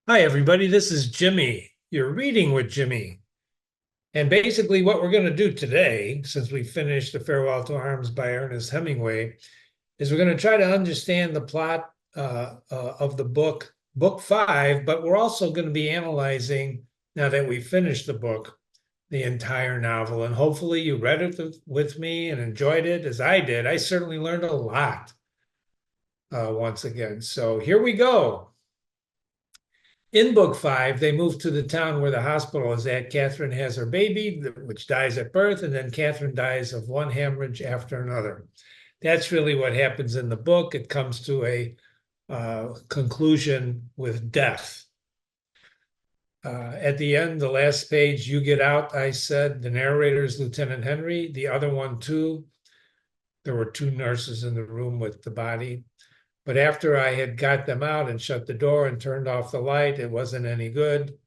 Hi, everybody. This is Jimmy. You're reading with Jimmy. And basically, what we're going to do today, since we finished A Farewell to Arms by Ernest Hemingway, is we're going to try to understand the plot of the book five, but we're also going to be analyzing, now that we finished the book, the entire novel. And hopefully, you read it with me and enjoyed it as I did. I certainly learned a lot once again. So here we go. In book five, they move to the town where the hospital is at. Catherine has her baby, which dies at birth, and then Catherine dies of one hemorrhage after another. That's really what happens in the book. It comes to a conclusion with death. At the end, the last page, you get out, I said. The narrator is Lieutenant Henry. The other one, too. There were two nurses in the room with the body. But after I had got them out and shut the door and turned off the light, it wasn't any good.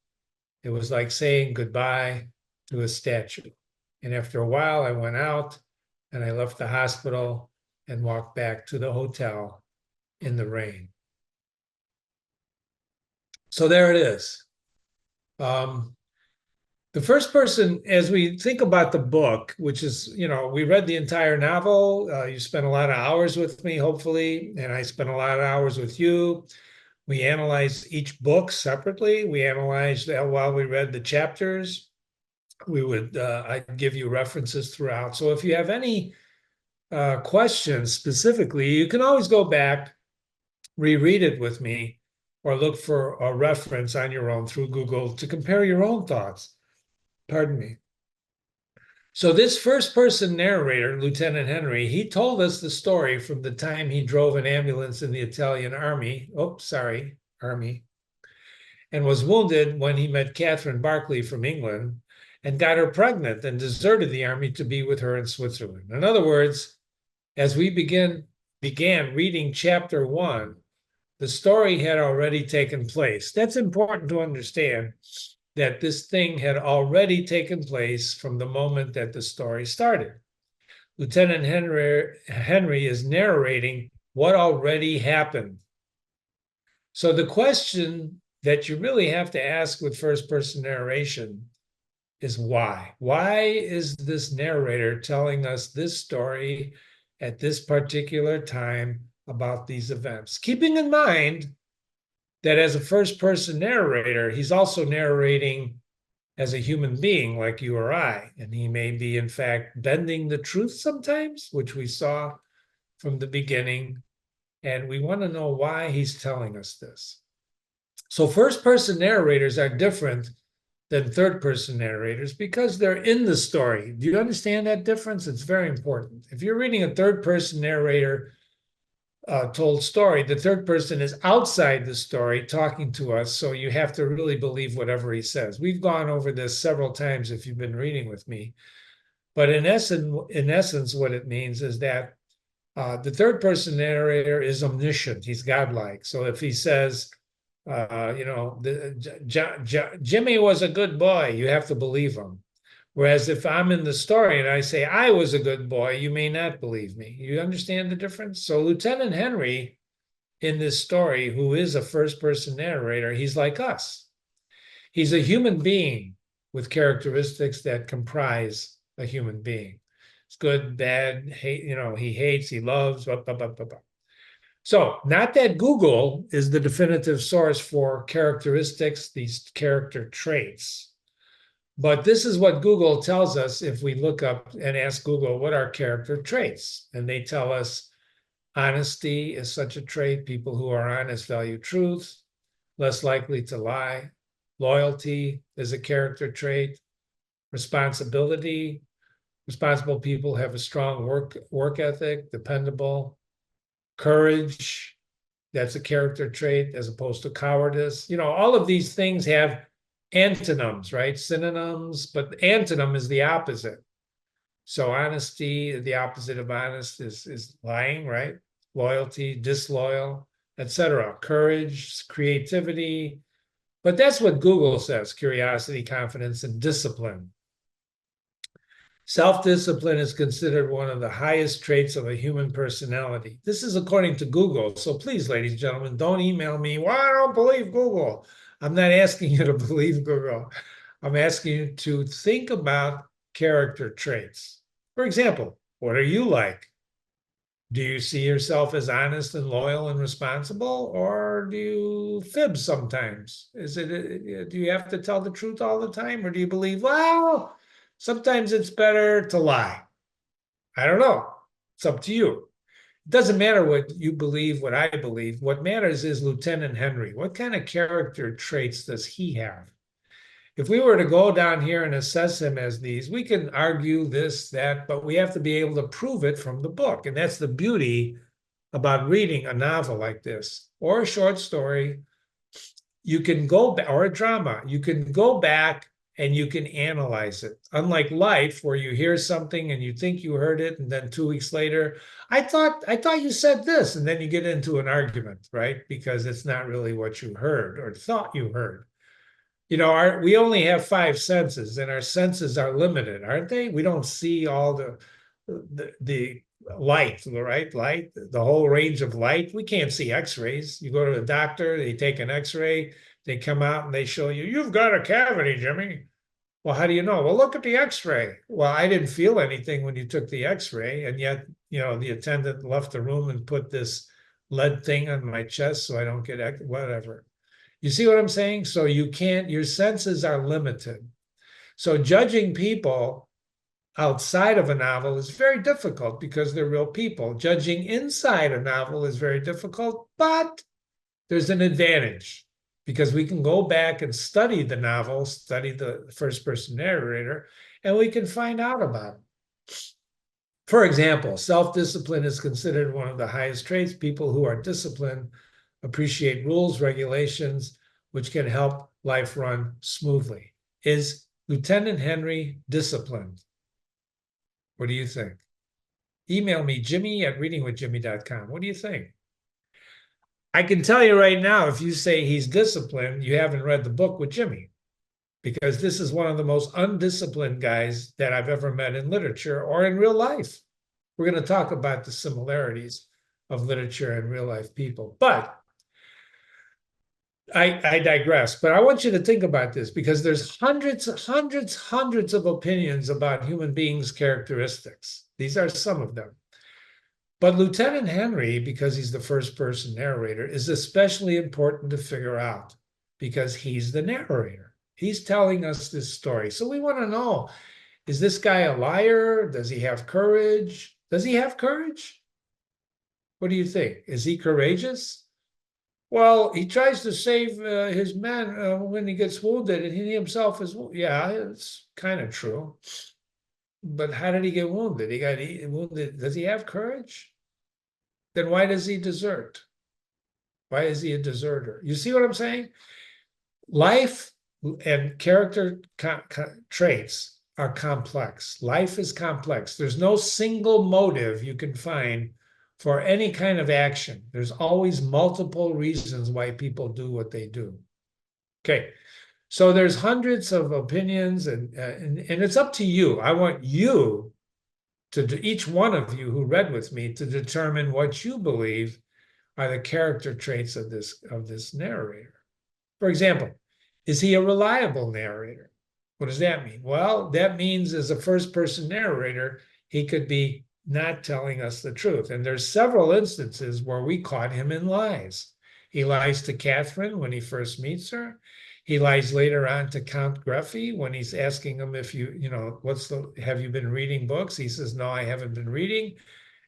It was like saying goodbye to a statue. And after a while, I went out and I left the hospital and walked back to the hotel in the rain. So there it is. The first person, as we think about the book, which is, we read the entire novel. You spent a lot of hours with me, hopefully, and I spent a lot of hours with you. We analyzed each book separately. We analyzed while we read the chapters. I'd give you references throughout. So if you have any questions specifically, you can always go back, reread it with me, or look for a reference on your own through Google to compare your own thoughts. Pardon me. So this first person narrator, Lieutenant Henry, he told us the story from the time he drove an ambulance in the Italian army. Army. And was wounded when he met Catherine Barkley from England and got her pregnant and deserted the army to be with her in Switzerland. In other words, as we began reading chapter one, the story had already taken place. That's important to understand, that this thing had already taken place from the moment that the story started. Lieutenant Henry is narrating what already happened. So the question that you really have to ask with first-person narration is why? Why is this narrator telling us this story at this particular time about these events? Keeping in mind that as a first-person narrator, he's also narrating as a human being like you or I, and he may be, in fact, bending the truth sometimes, which we saw from the beginning, and we want to know why he's telling us this. So first-person narrators are different than third-person narrators because they're in the story. Do you understand that difference? It's very important. If you're reading a third-person narrator told story, the third person is outside the story talking to us, so you have to really believe whatever he says. We've gone over this several times if you've been reading with me, but in essence, what it means is that the third person narrator is omniscient. He's godlike. So if he says, Jimmy was a good boy, you have to believe him. Whereas if I'm in the story and I say I was a good boy, you may not believe me. You understand the difference? So Lieutenant Henry in this story, who is a first-person narrator, he's like us. He's a human being with characteristics that comprise a human being. It's good, bad, hate, he hates, he loves, blah, blah, blah, blah, blah. So not that Google is the definitive source for characteristics, these character traits. But this is what Google tells us if we look up and ask Google, what are character traits? And they tell us honesty is such a trait. People who are honest value truth, less likely to lie. Loyalty is a character trait. Responsibility. Responsible people have a strong work ethic, dependable. Courage, that's a character trait as opposed to cowardice. All of these things have antonyms, right? Synonyms, but antonym is the opposite. So honesty, the opposite of honest is lying, right? Loyalty, disloyal, etc. Courage, creativity. But that's what Google says: curiosity, confidence, and discipline. Self-discipline is considered one of the highest traits of a human personality. This is according to Google. So please, ladies and gentlemen, don't email me, well, I don't believe Google. I'm not asking you to believe Google. I'm asking you to think about character traits. For example, what are you like? Do you see yourself as honest and loyal and responsible, or do you fib sometimes? Do you have to tell the truth all the time, or do you believe, well, sometimes it's better to lie? I don't know. It's up to you. It doesn't matter what you believe, what I believe. What matters is Lieutenant Henry. What kind of character traits does he have? If we were to go down here and assess him as these, we can argue this, that, but we have to be able to prove it from the book. And that's the beauty about reading a novel like this or a short story. You can go back, or a drama, you can go back and you can analyze it. Unlike life, where you hear something and you think you heard it, and then 2 weeks later, I thought you said this, and then you get into an argument, right? Because it's not really what you heard or thought you heard. We only have five senses, and our senses are limited, aren't they? We don't see all the light, right? Light, the whole range of light. We can't see X-rays. You go to the doctor, they take an X-ray, they come out and they show you, you've got a cavity, Jimmy. Well, how do you know? Well, look at the X-ray. Well, I didn't feel anything when you took the X-ray, and yet, the attendant left the room and put this lead thing on my chest so I don't get whatever. You see what I'm saying? So your senses are limited. So judging people outside of a novel is very difficult because they're real people. Judging inside a novel is very difficult, but there's an advantage because we can go back and study the novel, study the first person narrator, and we can find out about it. For example, self-discipline is considered one of the highest traits. People who are disciplined appreciate rules, regulations, which can help life run smoothly. Is Lieutenant Henry disciplined? What do you think? Email me, jimmy@readingwithjimmy.com. What do you think? I can tell you right now, if you say he's disciplined, you haven't read the book with Jimmy, because this is one of the most undisciplined guys that I've ever met in literature or in real life. We're going to talk about the similarities of literature and real life people. But I digress. But I want you to think about this, because there's hundreds of opinions about human beings' characteristics. These are some of them. But Lieutenant Henry, because he's the first person narrator, is especially important to figure out because he's the narrator. He's telling us this story. So we want to know, is this guy a liar? Does he have courage? Does he have courage? What do you think? Is he courageous? Well, he tries to save his men when he gets wounded, and he himself is, yeah, it's kind of true. But how did he get wounded? He got wounded. Does he have courage? Then why does he desert? Why is he a deserter? You see what I'm saying? Life and character traits are complex. Life is complex. There's no single motive you can find for any kind of action. There's always multiple reasons why people do what they do. Okay, so there's hundreds of opinions, and it's up to you. I want you each one of you who read with me, to determine what you believe are the character traits of this narrator. For example, is he a reliable narrator? What does that mean? Well, that means as a first-person narrator, he could be not telling us the truth. And there's several instances where we caught him in lies. He lies to Catherine when he first meets her. He lies later on to Count Gruffy when he's asking him if have you been reading books? He says, no, I haven't been reading.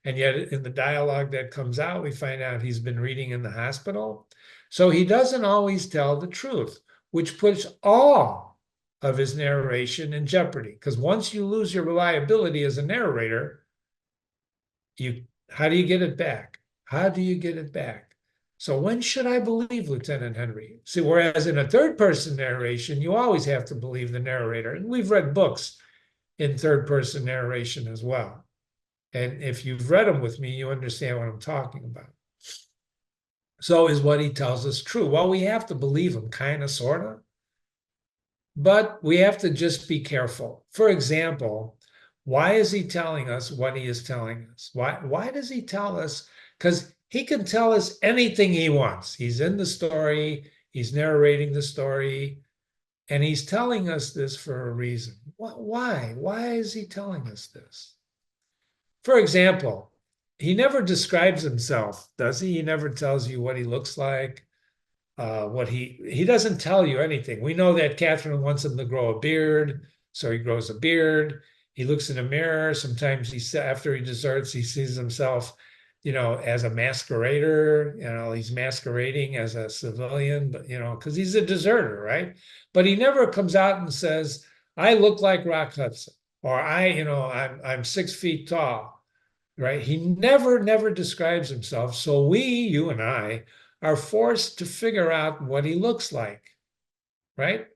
And yet in the dialogue that comes out, we find out he's been reading in the hospital. So he doesn't always tell the truth, which puts all of his narration in jeopardy. Because once you lose your reliability as a narrator, how do you get it back? How do you get it back? So when should I believe Lieutenant Henry? See, whereas in a third-person narration, you always have to believe the narrator. And we've read books in third-person narration as well. And if you've read them with me, you understand what I'm talking about. So is what he tells us true? Well, we have to believe him, kind of, sort of. But we have to just be careful. For example, why is he telling us what he is telling us? Why does he tell us? Because he can tell us anything he wants. He's in the story. He's narrating the story, and he's telling us this for a reason. Why? Why is he telling us this? For example, he never describes himself, does he? He never tells you what he looks like, what he doesn't tell you anything. We know that Catherine wants him to grow a beard, so he grows a beard. He looks in a mirror. Sometimes after he deserts, he sees himself, as a masquerader. He's masquerading as a civilian, but because he's a deserter, right? But he never comes out and says, "I look like Rock Hudson," or I'm 6 feet tall, right? He never describes himself. So you and I, are forced to figure out what he looks like, right?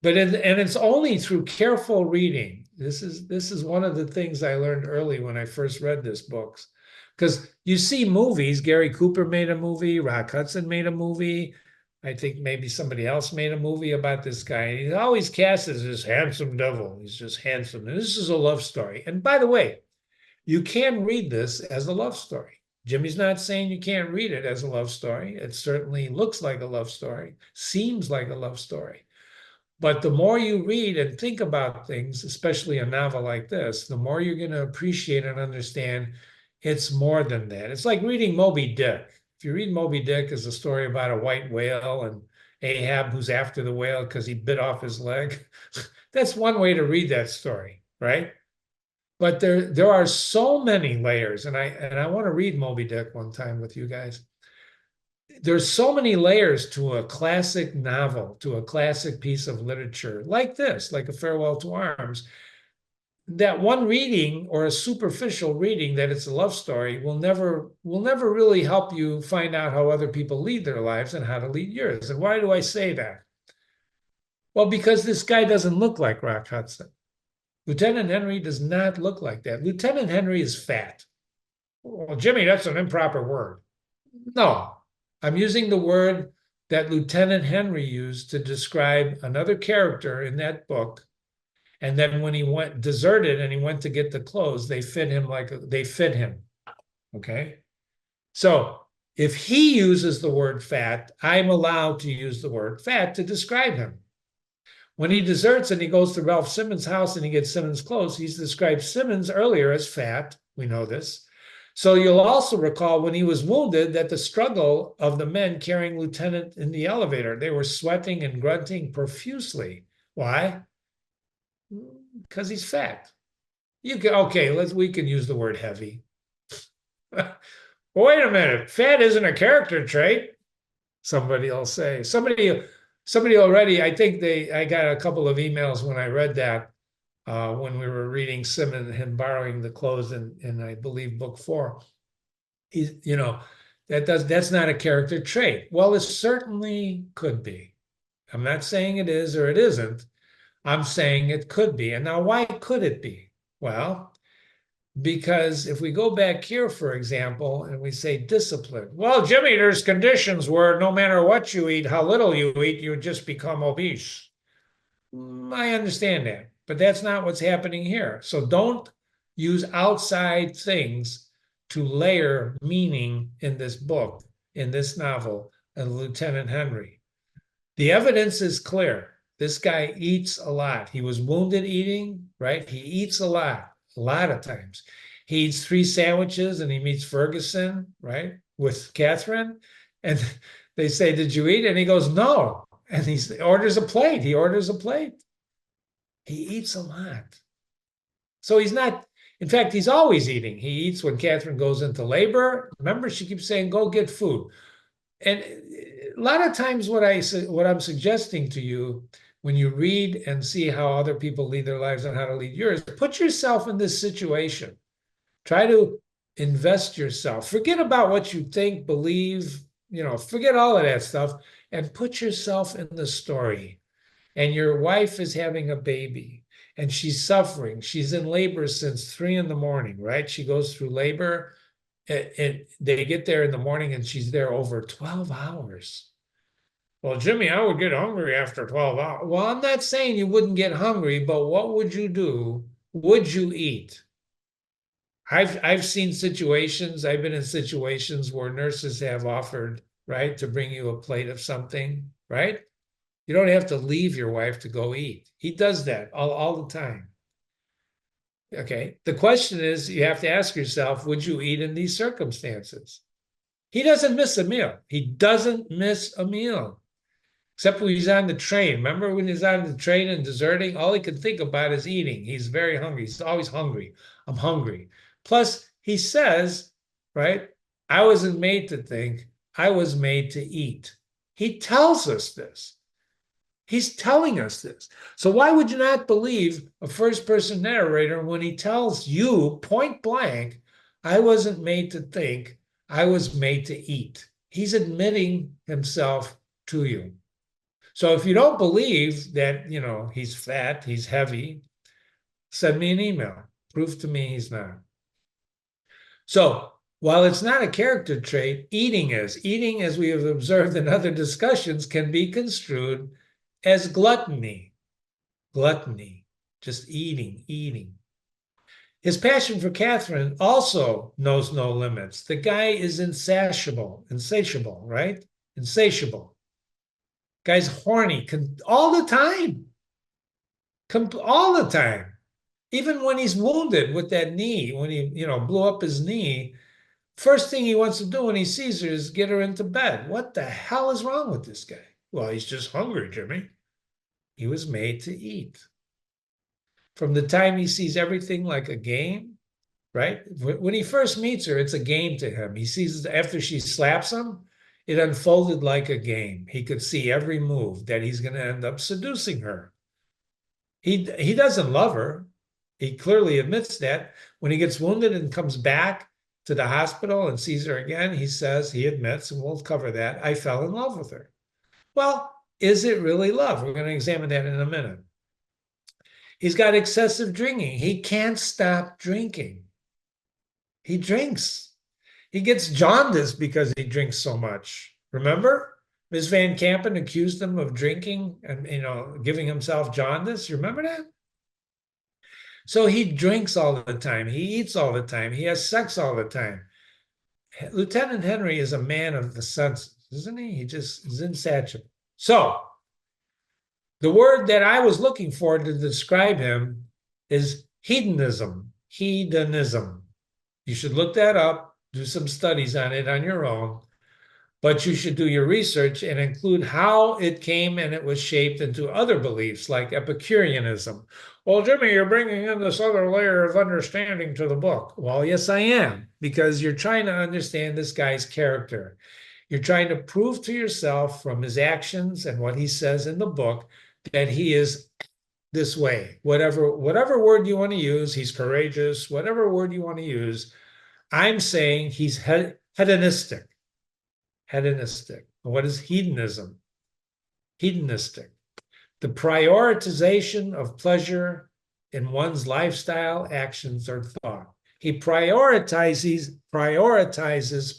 And it's only through careful reading. This is one of the things I learned early when I first read this book. Because you see movies, Gary Cooper made a movie, Rock Hudson made a movie. I think maybe somebody else made a movie about this guy. And he's always cast as this handsome devil. He's just handsome. And this is a love story. And by the way, you can read this as a love story. Jimmy's not saying you can't read it as a love story. It certainly looks like a love story, seems like a love story. But the more you read and think about things, especially a novel like this, the more you're going to appreciate and understand it's more than that. It's like reading Moby Dick. If you read Moby Dick as a story about a white whale and Ahab who's after the whale because he bit off his leg, that's one way to read that story, right? But there are so many layers, and I want to read Moby Dick one time with you guys. There's so many layers to a classic novel, to a classic piece of literature like this, like A Farewell to Arms, that one reading or a superficial reading that it's a love story will never really help you find out how other people lead their lives and how to lead yours. And why do I say that? Well, because this guy doesn't look like Rock Hudson. Lieutenant Henry does not look like that. Lieutenant Henry is fat. Well, Jimmy, that's an improper word. No, I'm using the word that Lieutenant Henry used to describe another character in that book. And then when he went deserted and he went to get the clothes, they fit him. Okay. So if he uses the word fat, I'm allowed to use the word fat to describe him. When he deserts and he goes to Ralph Simmons' house and he gets Simmons' clothes, he's described Simmons earlier as fat. We know this. So you'll also recall when he was wounded that the struggle of the men carrying Lieutenant in the elevator, they were sweating and grunting profusely. Why? Because he's fat. We can use the word heavy. Wait a minute, fat isn't a character trait. Somebody will say. Somebody already, I got a couple of emails when I read that when we were reading Simmons and borrowing the clothes in I believe book 4. That's not a character trait. Well, it certainly could be. I'm not saying it is or it isn't. I'm saying it could be. And now why could it be? Well, because if we go back here, for example, and we say discipline, well, Jimmy, there's conditions where no matter what you eat, how little you eat, you just become obese. I understand that, but that's not what's happening here. So don't use outside things to layer meaning in this book, in this novel, Lieutenant Henry. The evidence is clear. This guy eats a lot. He was wounded eating, right? He eats a lot of times. He eats 3 sandwiches and he meets Ferguson, right, with Catherine. And they say, did you eat? And he goes, no. And he orders a plate. He orders a plate. He eats a lot. So he's not, in fact, he's always eating. He eats when Catherine goes into labor. Remember, she keeps saying, go get food. And a lot of times what I'm suggesting to you when you read and see how other people lead their lives and how to lead yours, put yourself in this situation. Try to invest yourself. Forget about what you think, believe, forget all of that stuff and put yourself in the story. And your wife is having a baby and she's suffering. She's in labor since 3 a.m, right? She goes through labor and they get there in the morning and she's there over 12 hours. Well, Jimmy, I would get hungry after 12 hours. Well, I'm not saying you wouldn't get hungry, but what would you do? Would you eat? I've seen situations, I've been in situations where nurses have offered right, to bring you a plate of something, right? You don't have to leave your wife to go eat. He does that all the time. Okay. The question is, you have to ask yourself, would you eat in these circumstances? He doesn't miss a meal. He doesn't miss a meal. Except when he's on the train. Remember when he's on the train and deserting? All he can think about is eating. He's very hungry. He's always hungry. I'm hungry. Plus, he says, right? I wasn't made to think, I was made to eat. He tells us this. He's telling us this. So why would you not believe a first-person narrator when he tells you point blank, I wasn't made to think, I was made to eat? He's admitting himself to you. So if you don't believe that, he's fat, he's heavy, send me an email. Prove to me he's not. So while it's not a character trait, eating is. Eating, as we have observed in other discussions, can be construed as gluttony. Gluttony, just eating. His passion for Catherine also knows no limits. The guy is insatiable, right? Insatiable. Guy's horny all the time. All the time. Even when he's wounded with that knee, when he, blew up his knee, first thing he wants to do when he sees her is get her into bed. What the hell is wrong with this guy? Well, he's just hungry, Jimmy. He was made to eat. From the time he sees everything like a game, right? When he first meets her, it's a game to him. He sees after she slaps him, it unfolded like a game. He could see every move that he's going to end up seducing her. He doesn't love her. He clearly admits that. When he gets wounded and comes back to the hospital and sees her again, he admits, and we'll cover that, I fell in love with her. Well, is it really love? We're going to examine that in a minute. He's got excessive drinking. He can't stop drinking. He drinks. He gets jaundice because he drinks so much. Remember? Ms. Van Kampen accused him of drinking and, giving himself jaundice. You remember that? So he drinks all the time. He eats all the time. He has sex all the time. Lieutenant Henry is a man of the senses, isn't he? He just is insatiable. So the word that I was looking for to describe him is hedonism. Hedonism. You should look that up, do some studies on it on your own, but you should do your research and include how it came and it was shaped into other beliefs like Epicureanism. Well, Jimmy, you're bringing in this other layer of understanding to the book. Well, yes, I am, because you're trying to understand this guy's character. You're trying to prove to yourself from his actions and what he says in the book that he is this way. Whatever word you want to use, he's courageous, whatever word you want to use, I'm saying he's hedonistic. Hedonistic. What is hedonism? Hedonistic. The prioritization of pleasure in one's lifestyle, actions, or thought. He prioritizes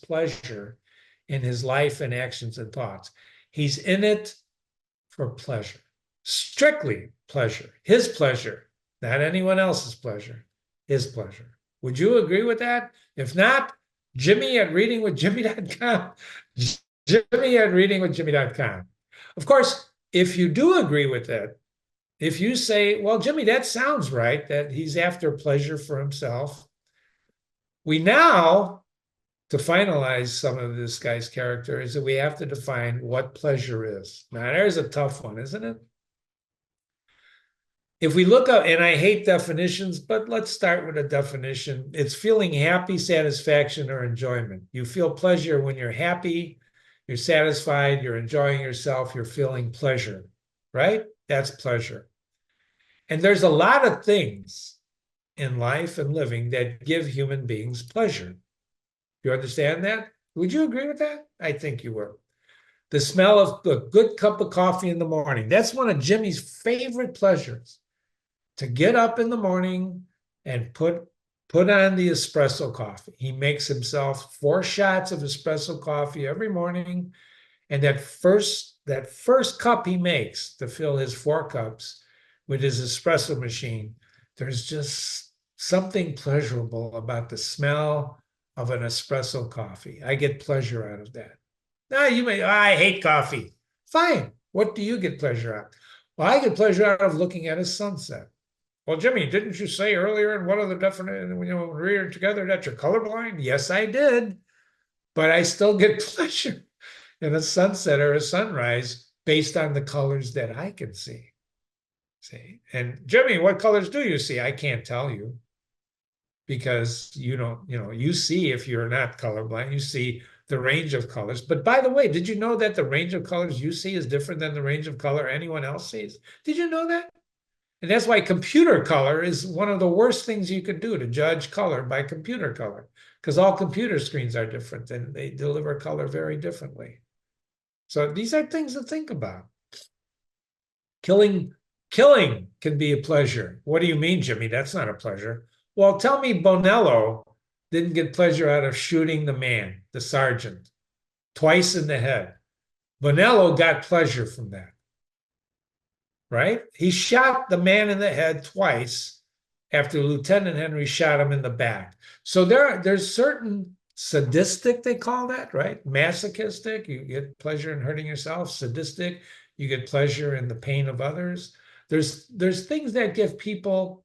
pleasure in his life and actions and thoughts. He's in it for pleasure. Strictly pleasure. His pleasure, not anyone else's pleasure. His pleasure. Would you agree with that? If not, Jimmy at readingwithjimmy.com. Jimmy at readingwithjimmy.com. Of course, if you do agree with that, if you say, well, Jimmy, that sounds right, that he's after pleasure for himself, we now, to finalize some of this guy's character, is that we have to define what pleasure is. Now, there's a tough one, isn't it? If we look up, and I hate definitions, but let's start with a definition. It's feeling happy, satisfaction, or enjoyment. You feel pleasure when you're happy, you're satisfied, you're enjoying yourself, you're feeling pleasure, right? That's pleasure. And there's a lot of things in life and living that give human beings pleasure. You understand that? Would you agree with that? I think you would. The smell of a good cup of coffee in the morning. That's one of Jimmy's favorite pleasures. To get up in the morning and put on the espresso coffee. He makes himself 4 shots of espresso coffee every morning. And that first cup he makes to fill his 4 cups with his espresso machine, there's just something pleasurable about the smell of an espresso coffee. I get pleasure out of that. I hate coffee. Fine. What do you get pleasure out? Well, I get pleasure out of looking at a sunset. Well, Jimmy, didn't you say earlier in one of the definite, when we were together that you're colorblind? Yes, I did. But I still get pleasure in a sunset or a sunrise based on the colors that I can see. See? And Jimmy, what colors do you see? I can't tell you because you don't, you see if you're not colorblind, you see the range of colors. But by the way, did you know that the range of colors you see is different than the range of color anyone else sees? Did you know that? And that's why computer color is one of the worst things you could do, to judge color by computer color, because all computer screens are different and they deliver color very differently. So these are things to think about. Killing can be a pleasure. What do you mean, Jimmy? That's not a pleasure. Well, tell me Bonello didn't get pleasure out of shooting the man, the sergeant, twice in the head. Bonello got pleasure from that, right? He shot the man in the head twice after Lieutenant Henry shot him in the back. So there's certain sadistic, they call that, right? Masochistic, you get pleasure in hurting yourself. Sadistic, you get pleasure in the pain of others. There's things that give people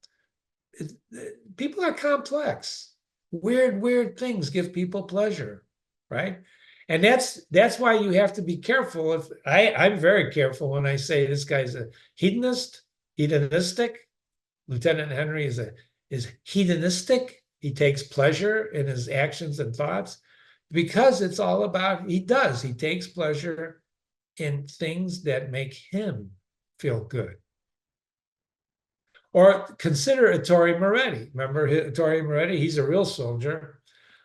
are complex. Weird things give people pleasure, right? And that's why you have to be careful. If I'm very careful when I say this guy's a hedonistic. Lieutenant Henry is hedonistic. He takes pleasure in his actions and thoughts because it's all about, he takes pleasure in things that make him feel good. Or consider Ettore Moretti. Remember Ettore Moretti? He's a real soldier.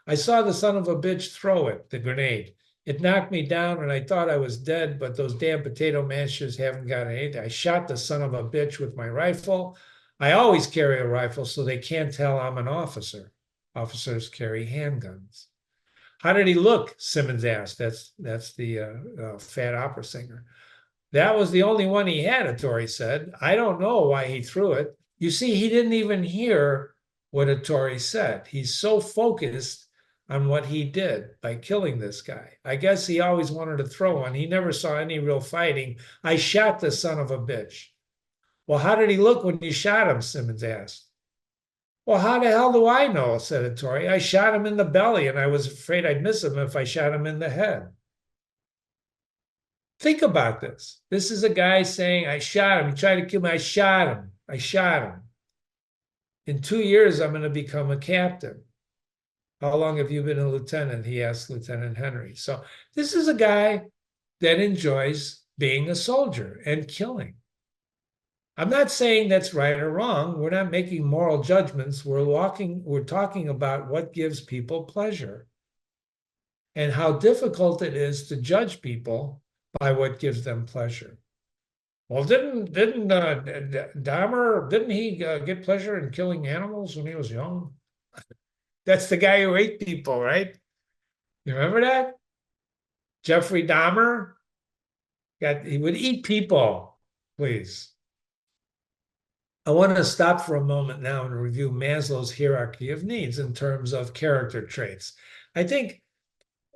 I saw the son of a bitch throw it, the grenade. It knocked me down and I thought I was dead, but those damn potato mashers haven't got anything. I shot the son of a bitch with my rifle. I always carry a rifle so they can't tell I'm an officer. Officers carry handguns. How did he look? Simmons asked. That's the fat opera singer. That was the only one he had, Ettore said. I don't know why he threw it. You see, he didn't even hear what Ettore said. He's so focused on what he did by killing this guy. I guess he always wanted to throw one. He never saw any real fighting. I shot the son of a bitch. Well, how did he look when you shot him? Simmons asked. Well, how the hell do I know? Said Ettore. I shot him in the belly and I was afraid I'd miss him if I shot him in the head. Think about this. This is a guy saying, I shot him. He tried to kill me. I shot him. I shot him. In 2 years, I'm going to become a captain. How long have you been a lieutenant? He asked Lieutenant Henry. So this is a guy that enjoys being a soldier and killing. I'm not saying that's right or wrong. We're not making moral judgments. We're talking about what gives people pleasure and how difficult it is to judge people by what gives them pleasure. Well, didn't Dahmer, didn't he get pleasure in killing animals when he was young? That's the guy who ate people, right? You remember that? Jeffrey Dahmer? He would eat people, please. I want to stop for a moment now and review Maslow's hierarchy of needs in terms of character traits. I think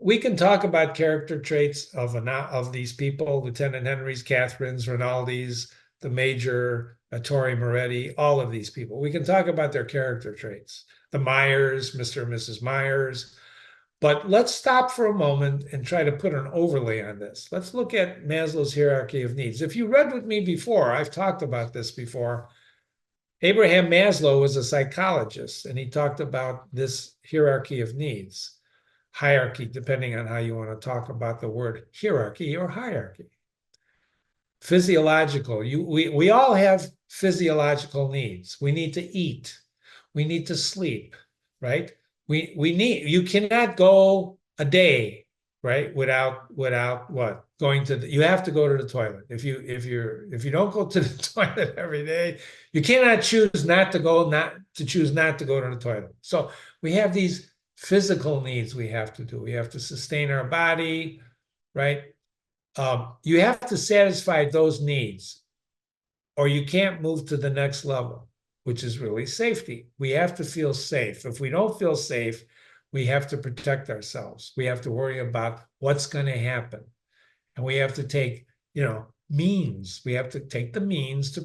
we can talk about character traits of these people, Lieutenant Henry's, Catherine's, Rinaldi's, the Major, Ettore Moretti, all of these people. We can talk about their character traits, the Myers, Mr. and Mrs. Myers. But let's stop for a moment and try to put an overlay on this. Let's look at Maslow's hierarchy of needs. If you read with me before, I've talked about this before. Abraham Maslow was a psychologist, and he talked about this hierarchy of needs. Hierarchy, depending on how you want to talk about the word hierarchy or hierarchy. Physiological, we all have physiological needs. We need to eat. We need to sleep, right? You cannot go a day, right, without what? You have to go to the toilet. If you don't go to the toilet every day, you cannot choose not to go to the toilet. So we have these physical needs we have to do. We have to sustain our body, right? You have to satisfy those needs, or you can't move to the next level, which is really safety. We have to feel safe. If we don't feel safe, we have to protect ourselves. We have to worry about what's going to happen. And we have to take, means. We have to take the means to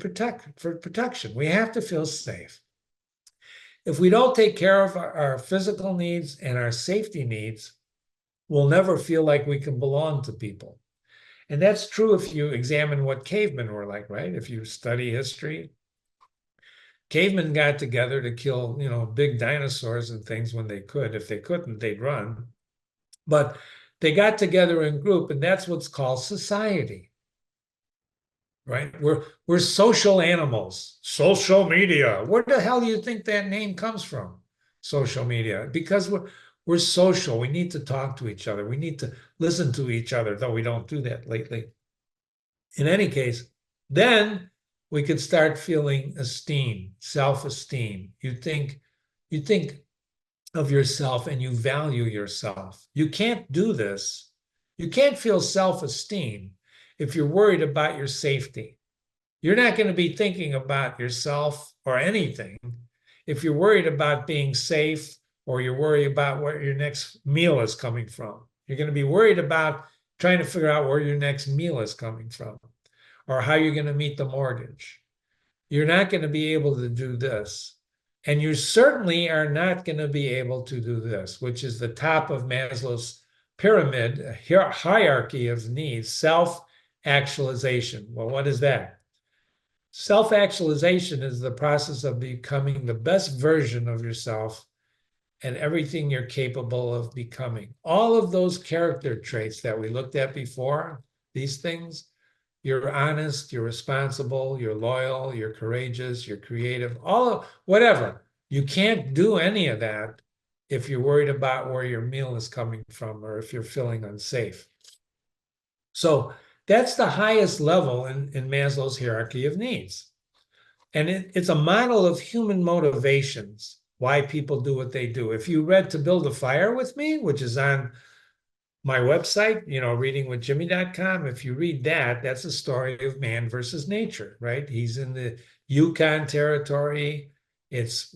for protection. We have to feel safe. If we don't take care of our physical needs and our safety needs, we'll never feel like we can belong to people. And that's true if you examine what cavemen were like, right? If you study history, cavemen got together to kill, big dinosaurs and things when they could. If they couldn't, they'd run. But they got together in group, and that's what's called society, right? We're social animals. Social media. Where the hell do you think that name comes from? Social media. Because we're social. We need to talk to each other. We need to listen to each other, though we don't do that lately. In any case, then we could start feeling esteem, self-esteem. You think of yourself and you value yourself. You can't do this. You can't feel self-esteem if you're worried about your safety. You're not going to be thinking about yourself or anything if you're worried about being safe or you're worried about where your next meal is coming from. You're going to be worried about trying to figure out where your next meal is coming from or how you're going to meet the mortgage. You're not going to be able to do this. And you certainly are not going to be able to do this, which is the top of Maslow's pyramid, hierarchy of needs, self-actualization. Well, what is that? Self-actualization is the process of becoming the best version of yourself and everything you're capable of becoming. All of those character traits that we looked at before, these things, you're honest, you're responsible, you're loyal, you're courageous, you're creative, whatever. You can't do any of that if you're worried about where your meal is coming from or if you're feeling unsafe. So that's the highest level in Maslow's hierarchy of needs. And it's a model of human motivations, why people do what they do. If you read To Build a Fire with Me, which is on my website, readingwithjimmy.com, if you read that, that's a story of man versus nature, right? He's in the Yukon territory. It's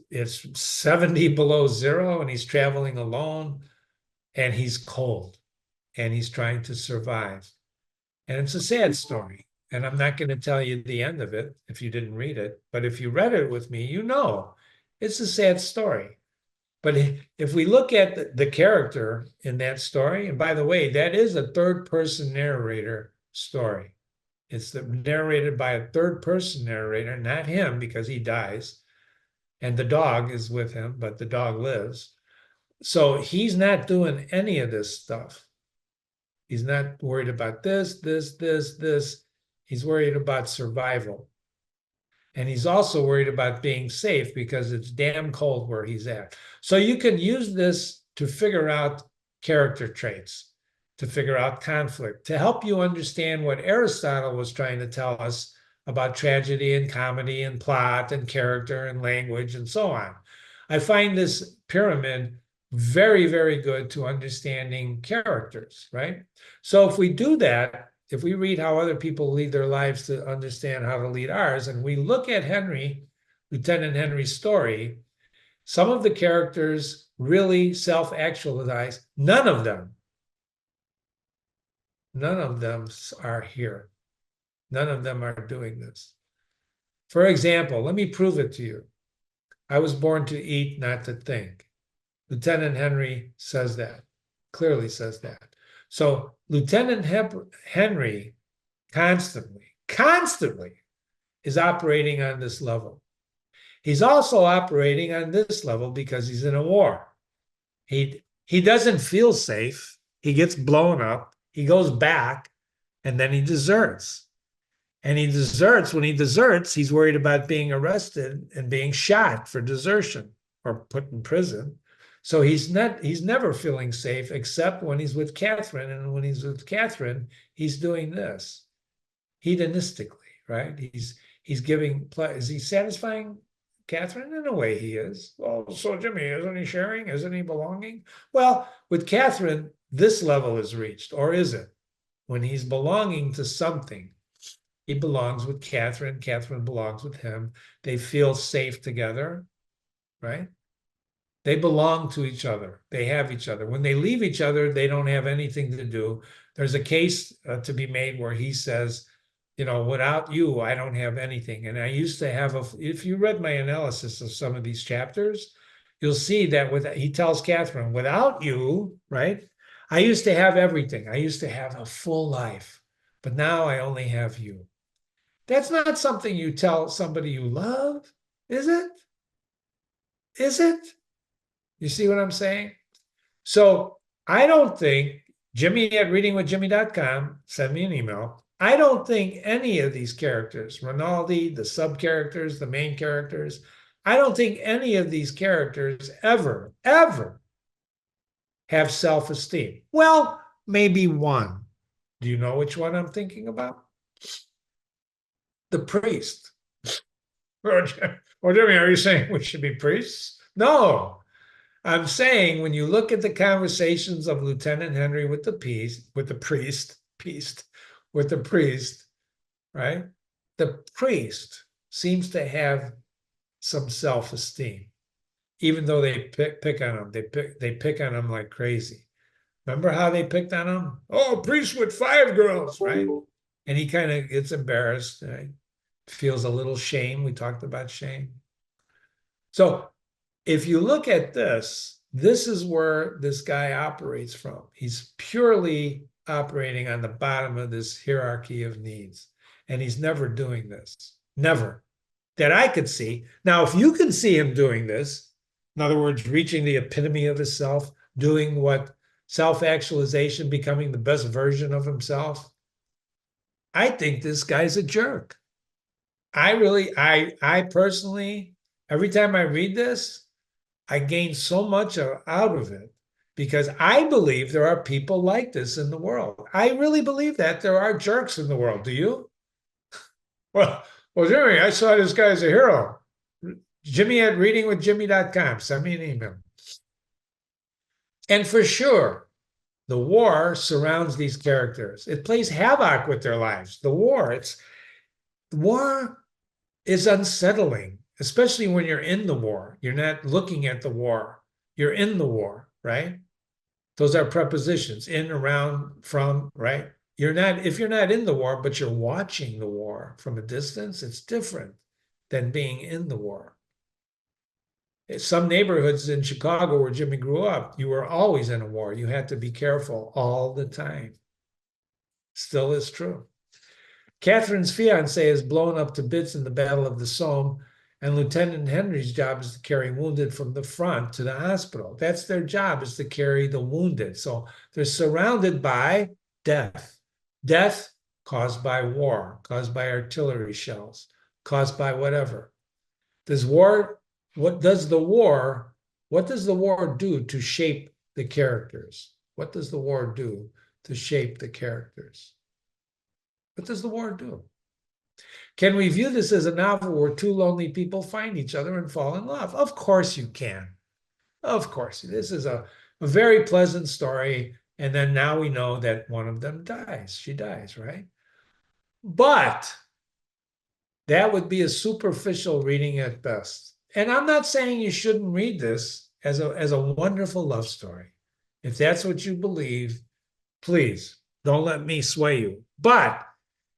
70 below zero, and he's traveling alone, and he's cold, and he's trying to survive. And it's a sad story. And I'm not going to tell you the end of it if you didn't read it. But if you read it with me, it's a sad story. But if we look at the character in that story, and by the way, that is a third-person narrator story. It's narrated by a third-person narrator, not him because he dies. And the dog is with him, but the dog lives. So he's not doing any of this stuff. He's not worried about this. He's worried about survival. And he's also worried about being safe because it's damn cold where he's at. So you can use this to figure out character traits, to figure out conflict, to help you understand what Aristotle was trying to tell us about tragedy and comedy and plot and character and language and so on. I find this pyramid very, very good to understanding characters, right? So if we do that, if we read how other people lead their lives to understand how to lead ours, and we look at Lieutenant Henry's story, some of the characters really self-actualize. None of them are here. None of them are doing this. For example, let me prove it to you. I was born to eat, not to think. Lieutenant Henry says that, clearly says that. So Lieutenant Henry constantly is operating on this level. He's also operating on this level because he's in a war. He doesn't feel safe. He gets blown up. He goes back, and then he deserts. And when he deserts, he's worried about being arrested and being shot for desertion or put in prison. So he's never feeling safe except when he's with Catherine. And when he's with Catherine, he's doing this hedonistically, right? He's giving, is he satisfying Catherine? In a way he is. Well, so Jimmy, isn't he sharing? Isn't he belonging? Well, with Catherine, this level is reached, or is it? When he's belonging to something, he belongs with Catherine. Catherine belongs with him. They feel safe together, right? They belong to each other. They have each other. When they leave each other, they don't have anything to do. There's a case to be made where he says, without you, I don't have anything. And I used to have if you read my analysis of some of these chapters, you'll see that he tells Catherine, without you, right? I used to have everything. I used to have a full life, but now I only have you. That's not something you tell somebody you love, is it? Is it? You see what I'm saying? So I don't think Jimmy at readingwithjimmy.com, send me an email. I don't think any of these characters, Rinaldi, the sub characters, the main characters, I don't think any of these characters ever have self-esteem. Well, maybe one. Do you know which one I'm thinking about? The priest. Or Jimmy, are you saying we should be priests? No. I'm saying when you look at the conversations of Lieutenant Henry with the priest, right? The priest seems to have some self-esteem, even though they pick on him. They pick on him like crazy. Remember how they picked on him? Oh, priest with 5 girls, right? And he kind of gets embarrassed, right? Feels a little shame. We talked about shame. So if you look at this is where this guy operates from. He's purely operating on the bottom of this hierarchy of needs. And he's never doing this. Never. That I could see. Now, if you can see him doing this, in other words, reaching the epitome of his self, doing what self-actualization, becoming the best version of himself, I think this guy's a jerk. I personally, every time I read this, I gain so much out of it because I believe there are people like this in the world. I really believe that there are jerks in the world. Do you? Well, Jimmy, I saw this guy as a hero. Jimmy at readingwithjimmy.com. Send me an email. And for sure, the war surrounds these characters. It plays havoc with their lives. The war is unsettling, especially when you're in the war. You're not looking at the war. You're in the war, right? Those are prepositions, in, around, from, right? If you're not in the war, but you're watching the war from a distance, it's different than being in the war. Some neighborhoods in Chicago where Jimmy grew up, you were always in a war. You had to be careful all the time. Still is true. Catherine's fiance is blown up to bits in the Battle of the Somme, and Lieutenant Henry's job is to carry wounded from the front to the hospital. That's their job, is to carry the wounded. So they're surrounded by death. Death caused by war, caused by artillery shells, caused by whatever. What does the war do to shape the characters? What does the war do to shape the characters? What does the war do? Can we view this as a novel where 2 lonely people find each other and fall in love? Of course you can. Of course. This is a very pleasant story. And then now we know that one of them dies. She dies, right? But that would be a superficial reading at best. And I'm not saying you shouldn't read this as a wonderful love story. If that's what you believe, please don't let me sway you. But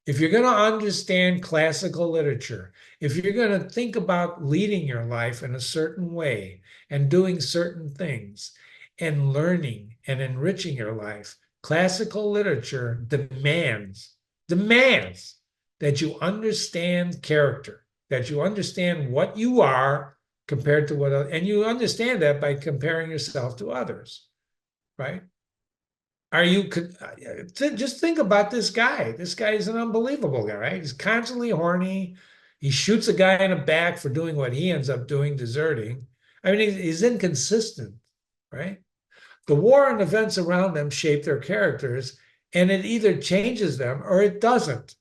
if you're going to understand classical literature, if you're going to think about leading your life in a certain way and doing certain things and learning and enriching your life, classical literature demands that you understand character, that you understand what you are compared to what others, and you understand that by comparing yourself to others, right? Just think about this guy. This guy is an unbelievable guy, right? He's constantly horny. He shoots a guy in the back for doing what he ends up doing, deserting. I mean, he's inconsistent, right? The war and events around them shape their characters, and it either changes them or it doesn't.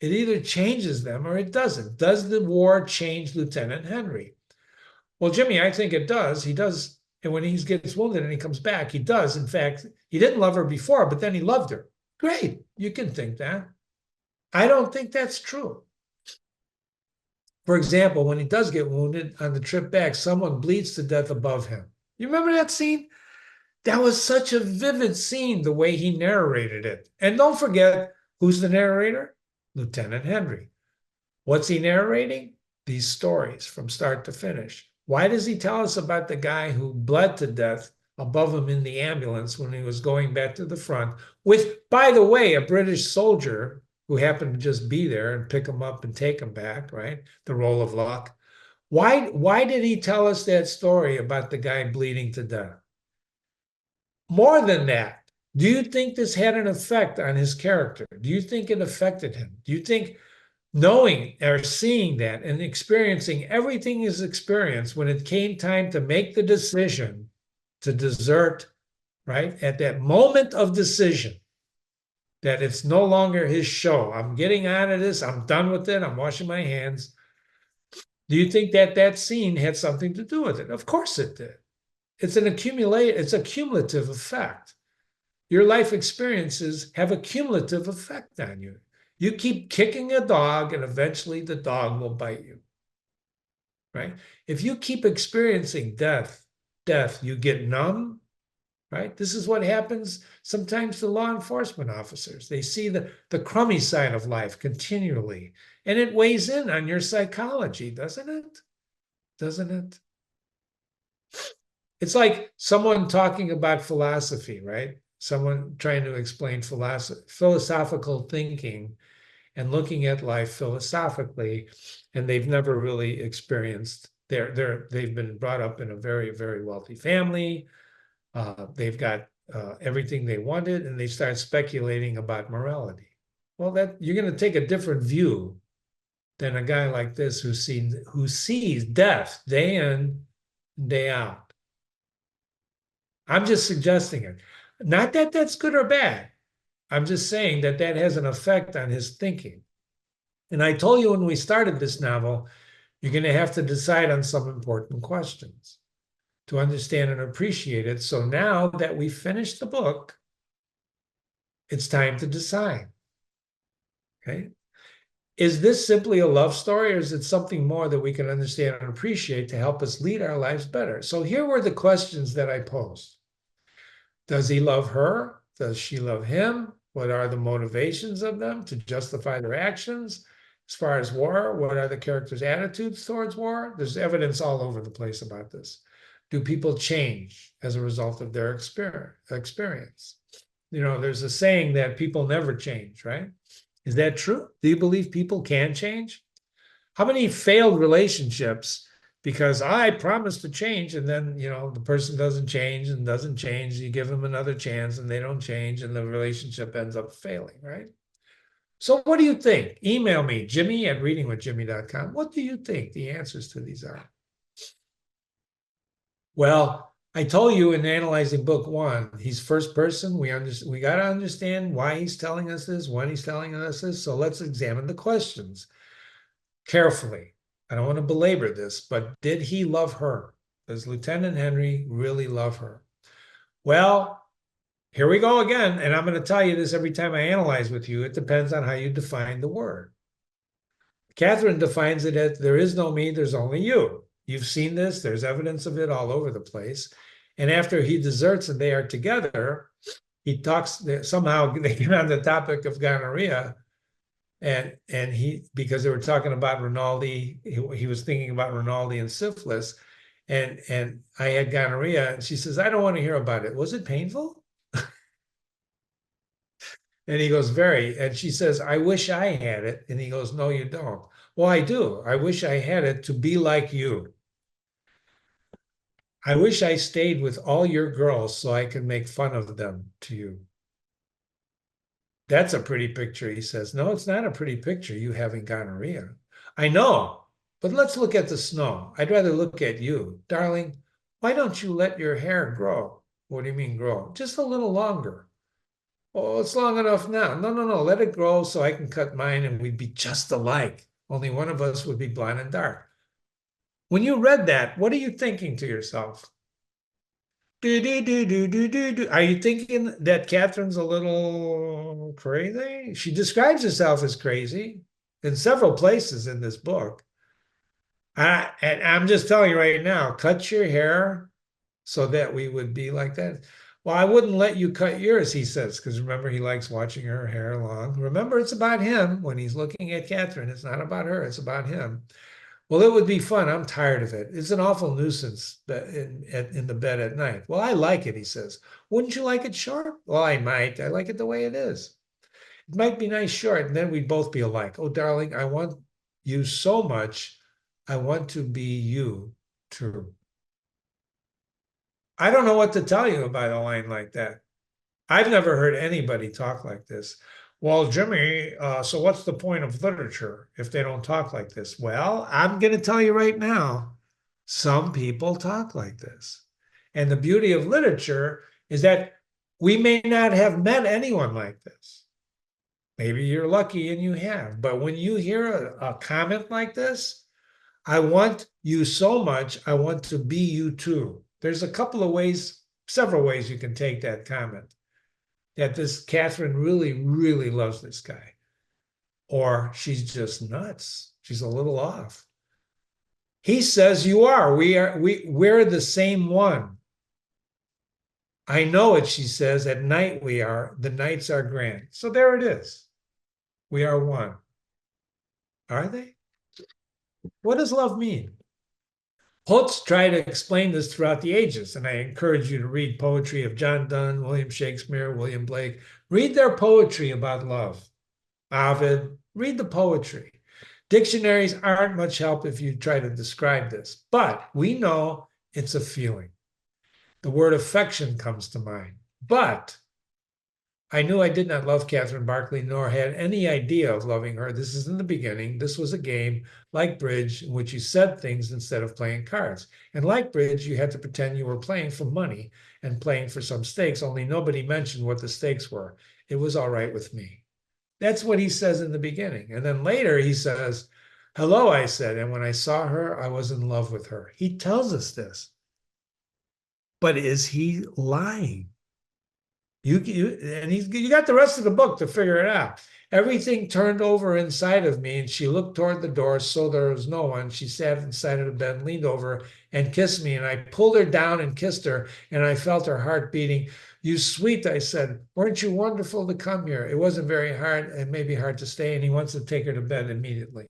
It either changes them or it doesn't. Does the war change Lieutenant Henry? Well, Jimmy, I think it does. He does. And when he gets wounded and he comes back, he does. In fact, he didn't love her before, but then he loved her. Great. You can think that. I don't think that's true. For example, when he does get wounded on the trip back, someone bleeds to death above him. You remember that scene? That was such a vivid scene, the way he narrated it. And don't forget, who's the narrator? Lieutenant Henry. What's he narrating? These stories from start to finish. Why does he tell us about the guy who bled to death above him in the ambulance when he was going back to the front with, by the way, a British soldier who happened to just be there and pick him up and take him back, right? The roll of luck. Why did he tell us that story about the guy bleeding to death? More than that, do you think this had an effect on his character? Do you think it affected him? Do you think knowing or seeing that and experiencing everything he's experienced when it came time to make the decision to desert, right? At that moment of decision, that it's no longer his show. I'm getting out of this. I'm done with it. I'm washing my hands. Do you think that that scene had something to do with it? Of course it did. It's a cumulative effect. Your life experiences have a cumulative effect on you. You keep kicking a dog, and eventually the dog will bite you, right? If you keep experiencing death, you get numb, right? This is what happens sometimes to law enforcement officers. They see the crummy side of life continually, and it weighs in on your psychology, doesn't it? Doesn't it? It's like someone talking about philosophy, right? Someone trying to explain philosophical thinking and looking at life philosophically, and they've never really experienced they've been brought up in a very, very wealthy family. They've got everything they wanted, and they start speculating about morality. Well, that you're going to take a different view than a guy like this who sees death day in, day out. I'm just suggesting it. Not that that's good or bad. I'm just saying that that has an effect on his thinking. And I told you when we started this novel, you're going to have to decide on some important questions to understand and appreciate it. So now that we finished the book, it's time to decide. Okay. Is this simply a love story, or is it something more that we can understand and appreciate to help us lead our lives better? So here were the questions that I posed. Does he love her? Does she love him? What are the motivations of them to justify their actions? As far as war, what are the characters' attitudes towards war? There's evidence all over the place about this. Do people change as a result of their experience? You know, there's a saying that people never change, right? Is that true? Do you believe people can change? How many failed relationships because I promised to change, and then, you know, the person doesn't change and doesn't change. You give them another chance and they don't change, and the relationship ends up failing, right? So what do you think? Email me, Jimmy@readingwithjimmy.com. What do you think the answers to these are? Well, I told you in analyzing book one, he's first person. We got to understand why he's telling us this, when he's telling us this. So let's examine the questions carefully. I don't want to belabor this, but did he love her? Does Lieutenant Henry really love her? Well, here we go again. And I'm going to tell you this every time I analyze with you. It depends on how you define the word. Catherine defines it as there is no me, there's only you. You've seen this. There's evidence of it all over the place. And after he deserts and they are together, he talks, somehow they get on the topic of gonorrhea. And he, because they were talking about Rinaldi, he was thinking about Rinaldi and syphilis, and I had gonorrhea, and she says, I don't want to hear about it. Was it painful? And he goes, very. And she says, I wish I had it. And he goes, no, you don't. Well, I do. I wish I had it to be like you. I wish I stayed with all your girls so I could make fun of them to you. That's a pretty picture, he says. No, it's not a pretty picture, you having gonorrhea. I know, but let's look at the snow. I'd rather look at you. Darling, why don't you let your hair grow? What do you mean grow? Just a little longer. Oh, it's long enough now. No, no, no, let it grow so I can cut mine and we'd be just alike. Only one of us would be blonde and dark. When you read that, what are you thinking to yourself? Do, do, do, do, do, do, do. Are you thinking that Catherine's a little crazy? She describes herself as crazy in several places in this book. And I'm just telling you right now, cut your hair so that we would be like that? Well, I wouldn't let you cut yours, he says, because remember, he likes watching her hair long. Remember, it's about him when he's looking at Catherine. It's not about her, it's about him. Well, it would be fun. I'm tired of it. It's an awful nuisance in the bed at night. Well, I like it, he says. Wouldn't you like it short? Well, I might. I like it the way it is. It might be nice short, and then we'd both be alike. Oh, darling, I want you so much. I want to be you too. I don't know what to tell you about a line like that. I've never heard anybody talk like this. Well, Jimmy, so what's the point of literature if they don't talk like this? Well, I'm going to tell you right now, some people talk like this. And the beauty of literature is that we may not have met anyone like this. Maybe you're lucky and you have. But when you hear a comment like this, I want you so much, I want to be you too. There's a couple of ways, several ways you can take that comment. That this Catherine really, really loves this guy. Or she's just nuts. She's a little off. He says you are. We're the same one. I know it, she says. At night we are. The nights are grand. So there it is. We are one. Are they? What does love mean? Poets try to explain this throughout the ages, and I encourage you to read poetry of John Donne, William Shakespeare, William Blake. Read their poetry about love. Ovid, read the poetry. Dictionaries aren't much help if you try to describe this, but we know it's a feeling. The word affection comes to mind. But I knew I did not love Catherine Barkley, nor had any idea of loving her. This is in the beginning. This was a game like bridge in which you said things instead of playing cards. And like bridge, you had to pretend you were playing for money and playing for some stakes, only nobody mentioned what the stakes were. It was all right with me. That's what he says in the beginning. And then later he says, hello, I said. And when I saw her, I was in love with her. He tells us this. But is he lying? You got the rest of the book to figure it out. Everything turned over inside of me, and she looked toward the door, so there was no one. She sat inside of the bed, leaned over, and kissed me. And I pulled her down and kissed her, and I felt her heart beating. You sweet, I said, weren't you wonderful to come here? It wasn't very hard. It may be hard to stay, and he wants to take her to bed immediately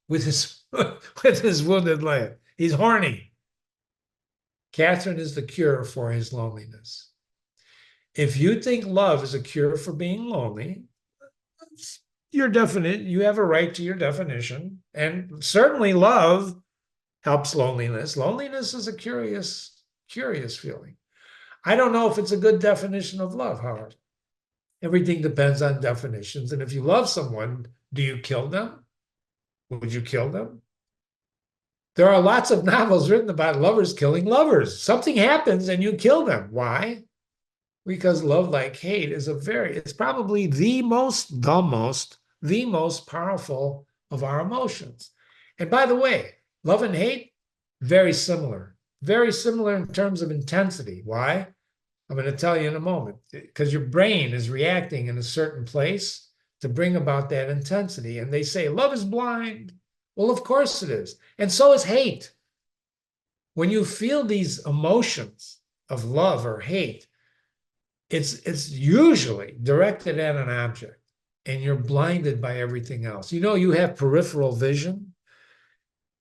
with his with his wounded leg. He's horny. Catherine is the cure for his loneliness. If you think love is a cure for being lonely, you're definite. You have a right to your definition. And certainly love helps loneliness. Loneliness is a curious feeling. I don't know if it's a good definition of love, however. Everything depends on definitions. And if you love someone, do you kill them? Would you kill them? There are lots of novels written about lovers killing lovers. Something happens and you kill them. Why? Because love, like hate, is it's probably the most powerful of our emotions. And by the way, love and hate, very similar in terms of intensity. Why? I'm going to tell you in a moment, because your brain is reacting in a certain place to bring about that intensity. And they say love is blind. Well, of course it is. And so is hate. When you feel these emotions of love or hate, it's usually directed at an object, and you're blinded by everything else. You know, you have peripheral vision.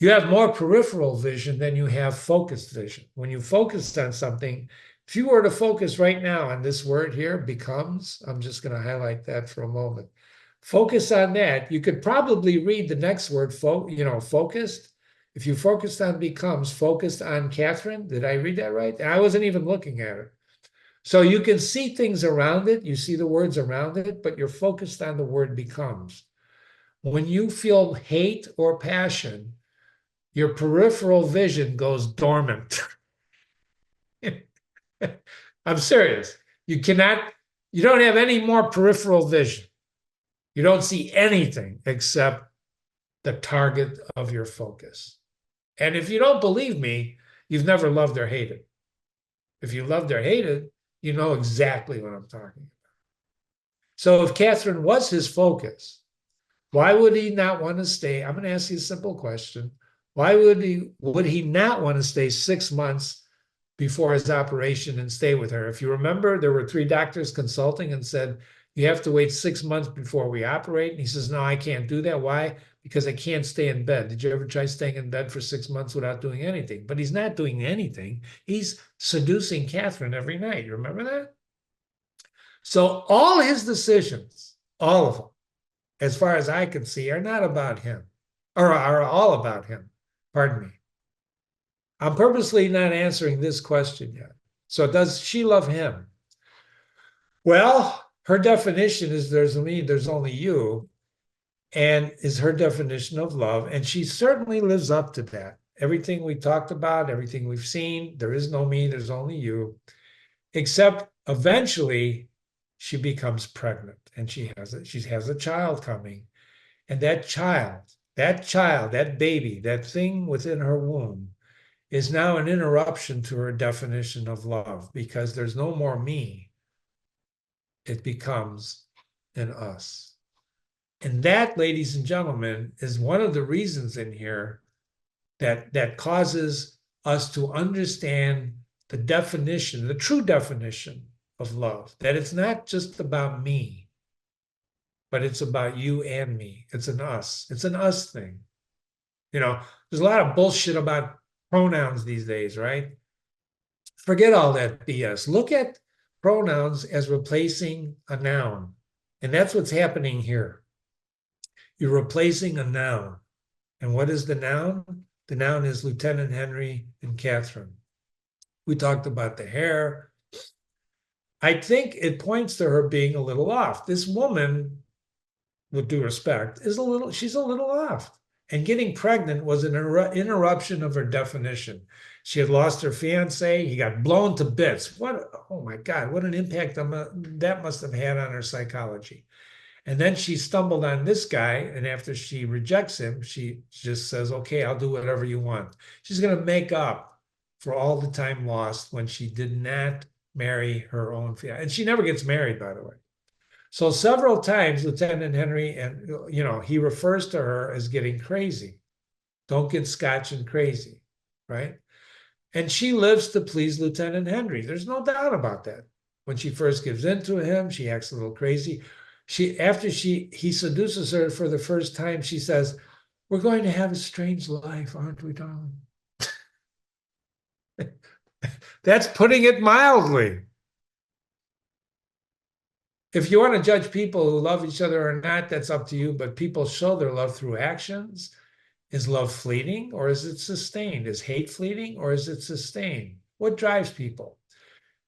You have more peripheral vision than you have focused vision. When you focus on something, if you were to focus right now on this word here, becomes, I'm just going to highlight that for a moment. Focus on that. You could probably read the next word, focused. If you focused on becomes, focused on Catherine, did I read that right? I wasn't even looking at it. So you can see things around it. You see the words around it, but you're focused on the word becomes. When you feel hate or passion, your peripheral vision goes dormant. I'm serious. You don't have any more peripheral vision. You don't see anything except the target of your focus. And if you don't believe me, you've never loved or hated. If you loved or hated, you know exactly what I'm talking about. So if Catherine was his focus, why would he not want to stay? I'm going to ask you a simple question. Why would he not want to stay 6 months before his operation and stay with her. If you remember, there were 3 doctors consulting and said, you have to wait 6 months before we operate. And he says, no, I can't do that. Why? Because I can't stay in bed. Did you ever try staying in bed for 6 months without doing anything? But he's not doing anything. He's seducing Catherine every night. You remember that? So all his decisions, all of them, as far as I can see, are not about him, or are all about him. Pardon me. I'm purposely not answering this question yet. So does she love him? Well, her definition is there's me, there's only you, and is her definition of love. And she certainly lives up to that. Everything we talked about, everything we've seen, there is no me, there's only you, except eventually she becomes pregnant and she has a child coming. And that baby, that thing within her womb is now an interruption to her definition of love because there's no more me. It becomes an us. And that, ladies and gentlemen, is one of the reasons in here that causes us to understand the definition, the true definition of love, that it's not just about me, but it's about you and me. It's an us. It's an us thing. You know, there's a lot of bullshit about pronouns these days, right? Forget all that BS. Look at pronouns as replacing a noun. And that's what's happening here. You're replacing a noun. And what is the noun? The noun is Lieutenant Henry and Catherine. We talked about the hair. I think it points to her being a little off. This woman, with due respect, she's a little off. And getting pregnant was an interruption of her definition. She had lost her fiance. He got blown to bits. Oh my God, what an impact that must have had on her psychology. And then she stumbled on this guy, and after she rejects him, she just says, okay, I'll do whatever you want. She's going to make up for all the time lost when she did not marry her own fiance. And she never gets married, by the way. So several times, Lieutenant Henry, and he refers to her as getting crazy. Don't get scotch and crazy, right? And she lives to please Lieutenant Henry. There's no doubt about that. When she first gives in to him, she acts a little crazy. After he seduces her for the first time, she says, we're going to have a strange life, aren't we, darling? That's putting it mildly. If you want to judge people who love each other or not, that's up to you, but people show their love through actions. Is love fleeting or is it sustained? Is hate fleeting or is it sustained? What drives people?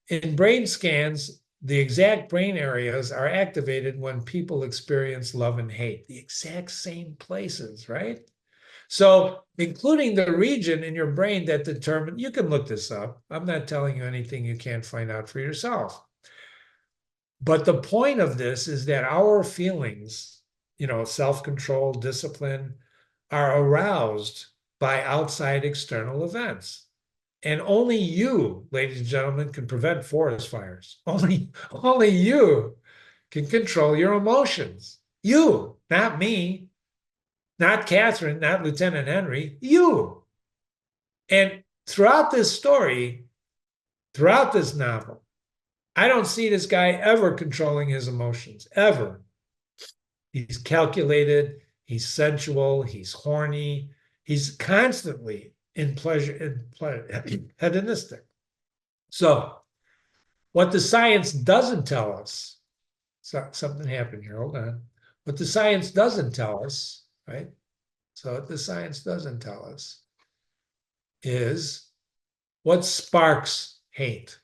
In brain scans, the exact brain areas are activated when people experience love and hate, the exact same places, right? So including the region in your brain that determines, you can look this up. I'm not telling you anything you can't find out for yourself. But the point of this is that our feelings, self-control, discipline, are aroused by outside external events. And only you, ladies and gentlemen, can prevent forest fires. Only you can control your emotions. You, not me, not Catherine, not Lieutenant Henry, you. And throughout this story, throughout this novel, I don't see this guy ever controlling his emotions, ever. He's calculated, he's sensual, he's horny, he's constantly in pleasure, hedonistic. So what the science doesn't tell us, something happened here, hold on. What the science doesn't tell us, right? So what the science doesn't tell us is what sparks hate,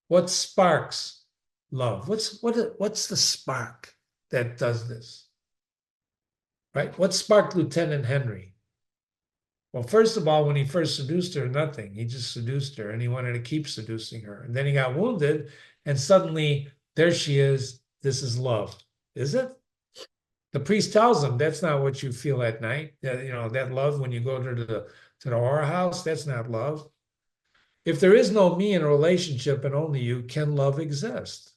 what sparks love, what's the spark that does this, right? What sparked Lieutenant Henry? Well, first of all, when he first seduced her, nothing. He just seduced her and he wanted to keep seducing her. And then he got wounded and suddenly there she is. This is love. Is it? The priest tells him that's not what you feel at night. That love when you go to the aura house, that's not love. If there is no me in a relationship and only you, can love exist?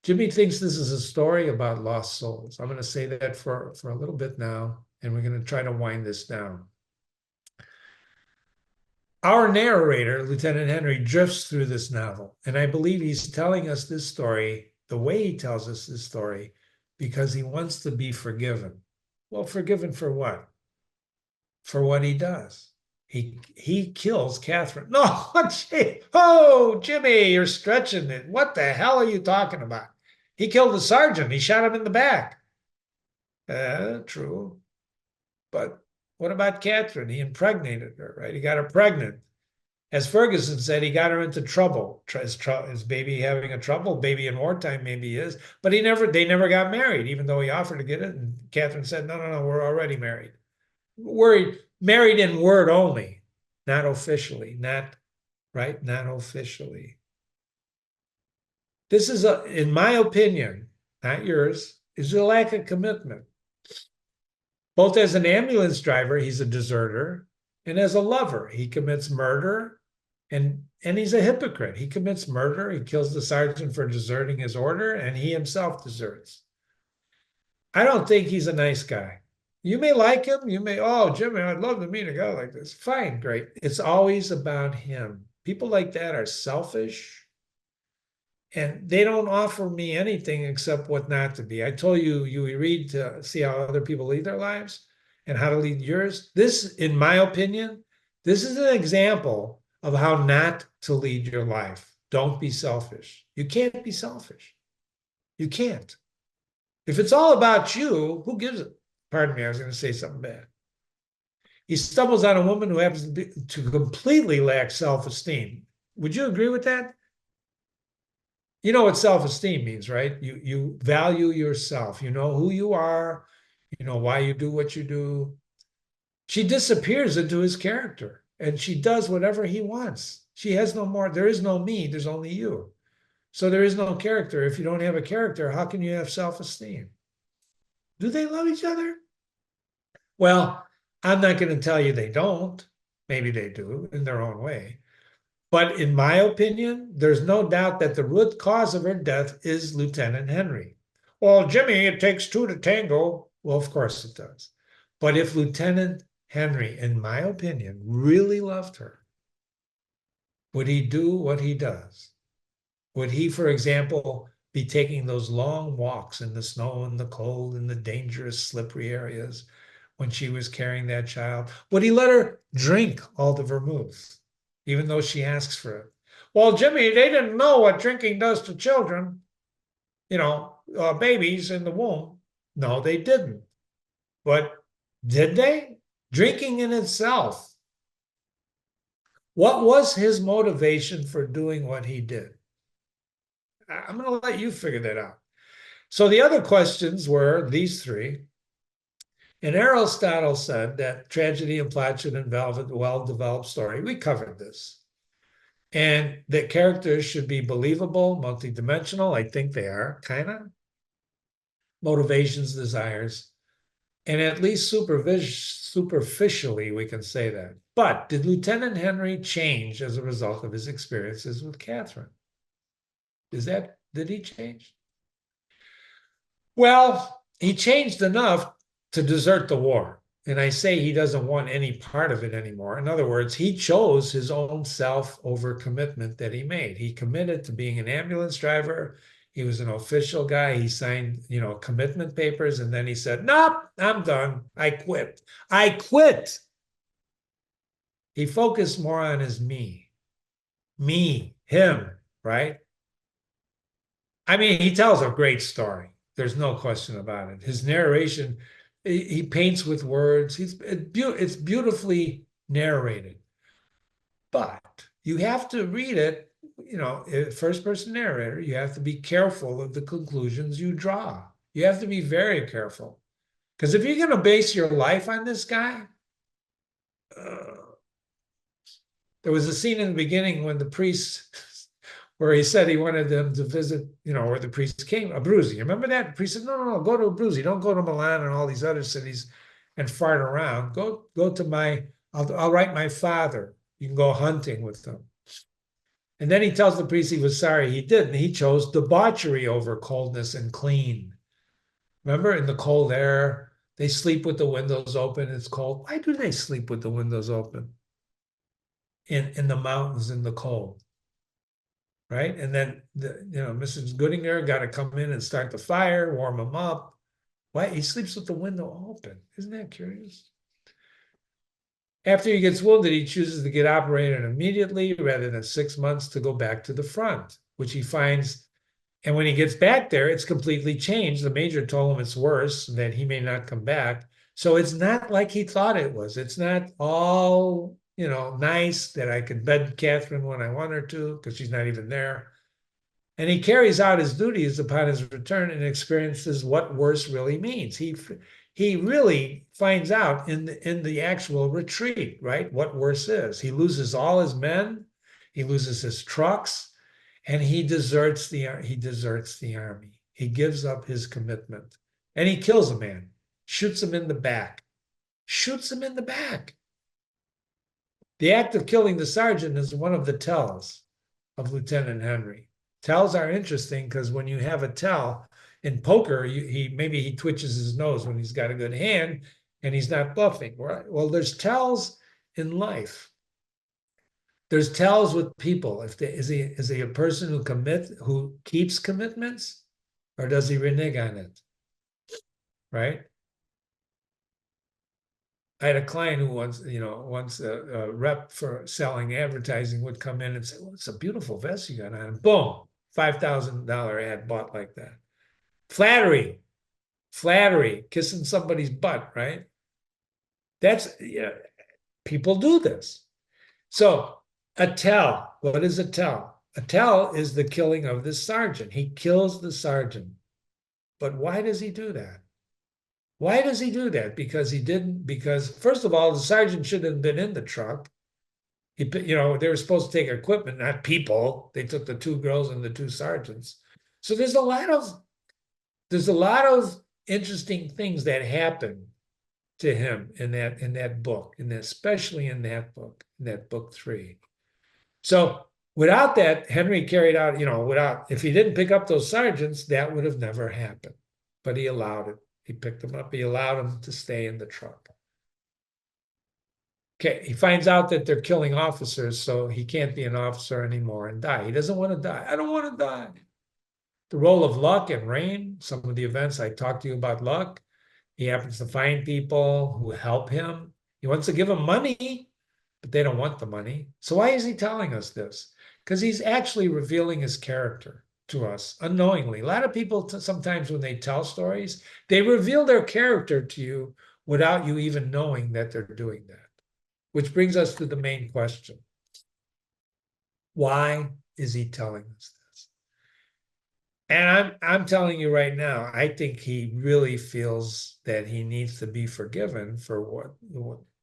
Jimmy thinks this is a story about lost souls. I'm going to say that for a little bit now, and we're going to try to wind this down. Our narrator, Lieutenant Henry, drifts through this novel, and I believe he's telling us this story the way he tells us this story because he wants to be forgiven. Well, forgiven for what? For what he does. He kills Catherine. No, oh, Jimmy, you're stretching it. What the hell are you talking about? He killed the sergeant. He shot him in the back. True. But what about Catherine? He impregnated her, right? He got her pregnant. As Ferguson said, he got her into trouble. Is baby having a trouble? Baby in wartime maybe he is. But they never got married, even though he offered to get it. And Catherine said, no, no, no, we're already married. We're married in word only, not officially, not right, not officially. This is, in my opinion, not yours, is a lack of commitment. Both as an ambulance driver, he's a deserter, and as a lover, he commits murder, and he's a hypocrite. He commits murder, he kills the sergeant for deserting his order, and he himself deserts. I don't think he's a nice guy. You may like him, you may, oh, Jimmy, I'd love to meet a guy like this. Fine, great. It's always about him. People like that are selfish, and they don't offer me anything except what not to be. I told you, you read to see how other people lead their lives and how to lead yours. This, in my opinion, this is an example of how not to lead your life. Don't be selfish. You can't be selfish. You can't. If it's all about you, who gives it? Pardon me, I was going to say something bad. He stumbles on a woman who happens to completely lack self-esteem. Would you agree with that? You know what self-esteem means, right? You value yourself. You know who you are. You know why you do what you do. She disappears into his character, and she does whatever he wants. She has no more. There is no me. There's only you. So there is no character. If you don't have a character, how can you have self-esteem? Do they love each other? Well, I'm not going to tell you they don't. Maybe they do in their own way. But in my opinion, there's no doubt that the root cause of her death is Lieutenant Henry. Well, Jimmy, it takes two to tango. Well, of course it does. But if Lieutenant Henry, in my opinion, really loved her, would he do what he does? Would he, for example, be taking those long walks in the snow and the cold and the dangerous, slippery areas when she was carrying that child? Would he let her drink all the vermouth, even though she asks for it? Well, Jimmy, they didn't know what drinking does to children, babies in the womb. No, they didn't. But did they? Drinking in itself. What was his motivation for doing what he did? I'm going to let you figure that out. So the other questions were these three. And Aristotle said that tragedy and plot should involve a well-developed story. We covered this. And that characters should be believable, multidimensional. I think they are, kind of. Motivations, desires. And at least superficially, we can say that. But did Lieutenant Henry change as a result of his experiences with Catherine? Did he change? Well, he changed enough to desert the war. And I say he doesn't want any part of it anymore. In other words, he chose his own self over commitment that he made. He committed to being an ambulance driver. He was an official guy. He signed, commitment papers. And then he said, nope, I'm done. I quit. I quit. He focused more on his me, him, right? I mean, he tells a great story. There's no question about it. His narration, he paints with words. It's beautifully narrated. But you have to read it, first person narrator, you have to be careful of the conclusions you draw. You have to be very careful. Because if you're going to base your life on this guy, there was a scene in the beginning when the priest, where he said he wanted them to visit, where the priest came, Abruzzi. Remember that? The priest said, no, go to Abruzzi. Don't go to Milan and all these other cities and fart around. Go to I'll write my father. You can go hunting with them. And then he tells the priest he was sorry he didn't. He chose debauchery over coldness and clean. Remember, in the cold air, they sleep with the windows open. It's cold. Why do they sleep with the windows open? in the mountains in the cold, right? And then Mrs. Goodinger got to come in and start the fire, warm him up. Why? He sleeps with the window open. Isn't that curious? After he gets wounded, he chooses to get operated immediately rather than 6 months to go back to the front, which he finds. And when he gets back there, it's completely changed. The major told him it's worse, that he may not come back. So it's not like he thought it was. It's not all, nice that I could bed Catherine when I want her to, because she's not even there. And he carries out his duties upon his return and experiences what worse really means. He really finds out in the actual retreat, right, what worse is. He loses all his men, he loses his trucks, and he deserts the army. He gives up his commitment, and he kills a man, shoots him in the back, shoots him in the back. The act of killing the sergeant is one of the tells of Lieutenant Henry. Tells are interesting because when you have a tell in poker, maybe he twitches his nose when he's got a good hand and he's not bluffing, right? Well, there's tells in life. There's tells with people. Is he a person who keeps commitments, or does he renege on it? Right? I had a client who once a rep for selling advertising would come in and say, "Well, it's a beautiful vest you got on." Boom, $5,000 ad bought like that. Flattery, kissing somebody's butt, right? People do this. So a tell, what is a tell? A tell is the killing of the sergeant. He kills the sergeant. But why does he do that? Why does he do that? Because first of all, the sergeant shouldn't have been in the truck. They were supposed to take equipment, not people. They took the two girls and the two sergeants. So there's a lot of interesting things that happen to him in that book, and especially in that book 3. So without that, Henry carried out, if he didn't pick up those sergeants, that would have never happened. But he allowed it. He picked them up. He allowed them to stay in the truck. Okay, he finds out that they're killing officers, so he can't be an officer anymore and die. He doesn't want to die. I don't want to die. The role of luck and rain, some of the events I talked to you about luck. He happens to find people who help him. He wants to give them money, but they don't want the money. So why is he telling us this? Because he's actually revealing his character to us unknowingly. A lot of people sometimes when they tell stories, they reveal their character to you without you even knowing that they're doing that. Which brings us to the main question. Why is he telling us this? And I'm telling you right now, I think he really feels that he needs to be forgiven for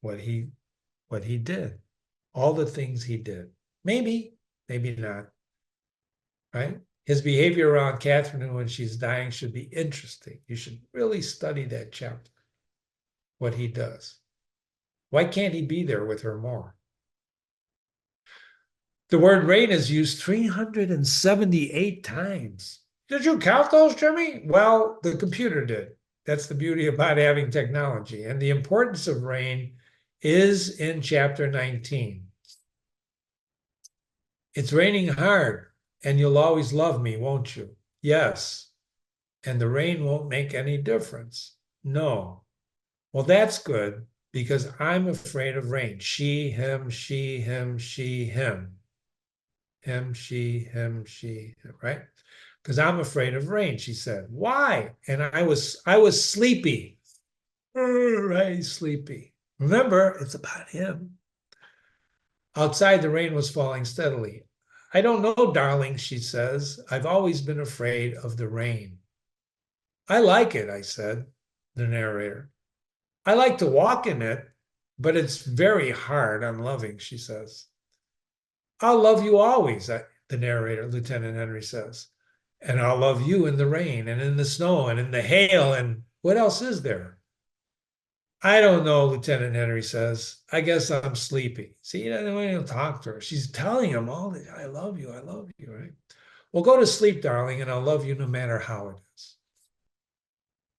what he did, all the things he did. Maybe not, right? His behavior around Catherine when she's dying should be interesting. You should really study that chapter, what he does. Why can't he be there with her more? The word rain is used 378 times. Did you count those, Jimmy? Well, the computer did. That's the beauty about having technology. And the importance of rain is in chapter 19. It's raining hard, and you'll always love me, won't you? Yes. And the rain won't make any difference. No. Well, that's good because I'm afraid of rain. She, him, she, him, she, him. Him, she, him, she, right? Because I'm afraid of rain, she said. Why? And I was sleepy. Right, sleepy. Remember, it's about him. Outside, the rain was falling steadily. I don't know, darling, she says. I've always been afraid of the rain. I like it, I said, the narrator. I like to walk in it, but it's very hard on loving, she says. I'll love you always, the narrator, Lieutenant Henry says. And I'll love you in the rain and in the snow and in the hail. And what else is there? I don't know, Lieutenant Henry says. I guess I'm sleepy. See, he doesn't want to talk to her. She's telling him all the I love you, right? Well, go to sleep, darling, and I'll love you no matter how it is.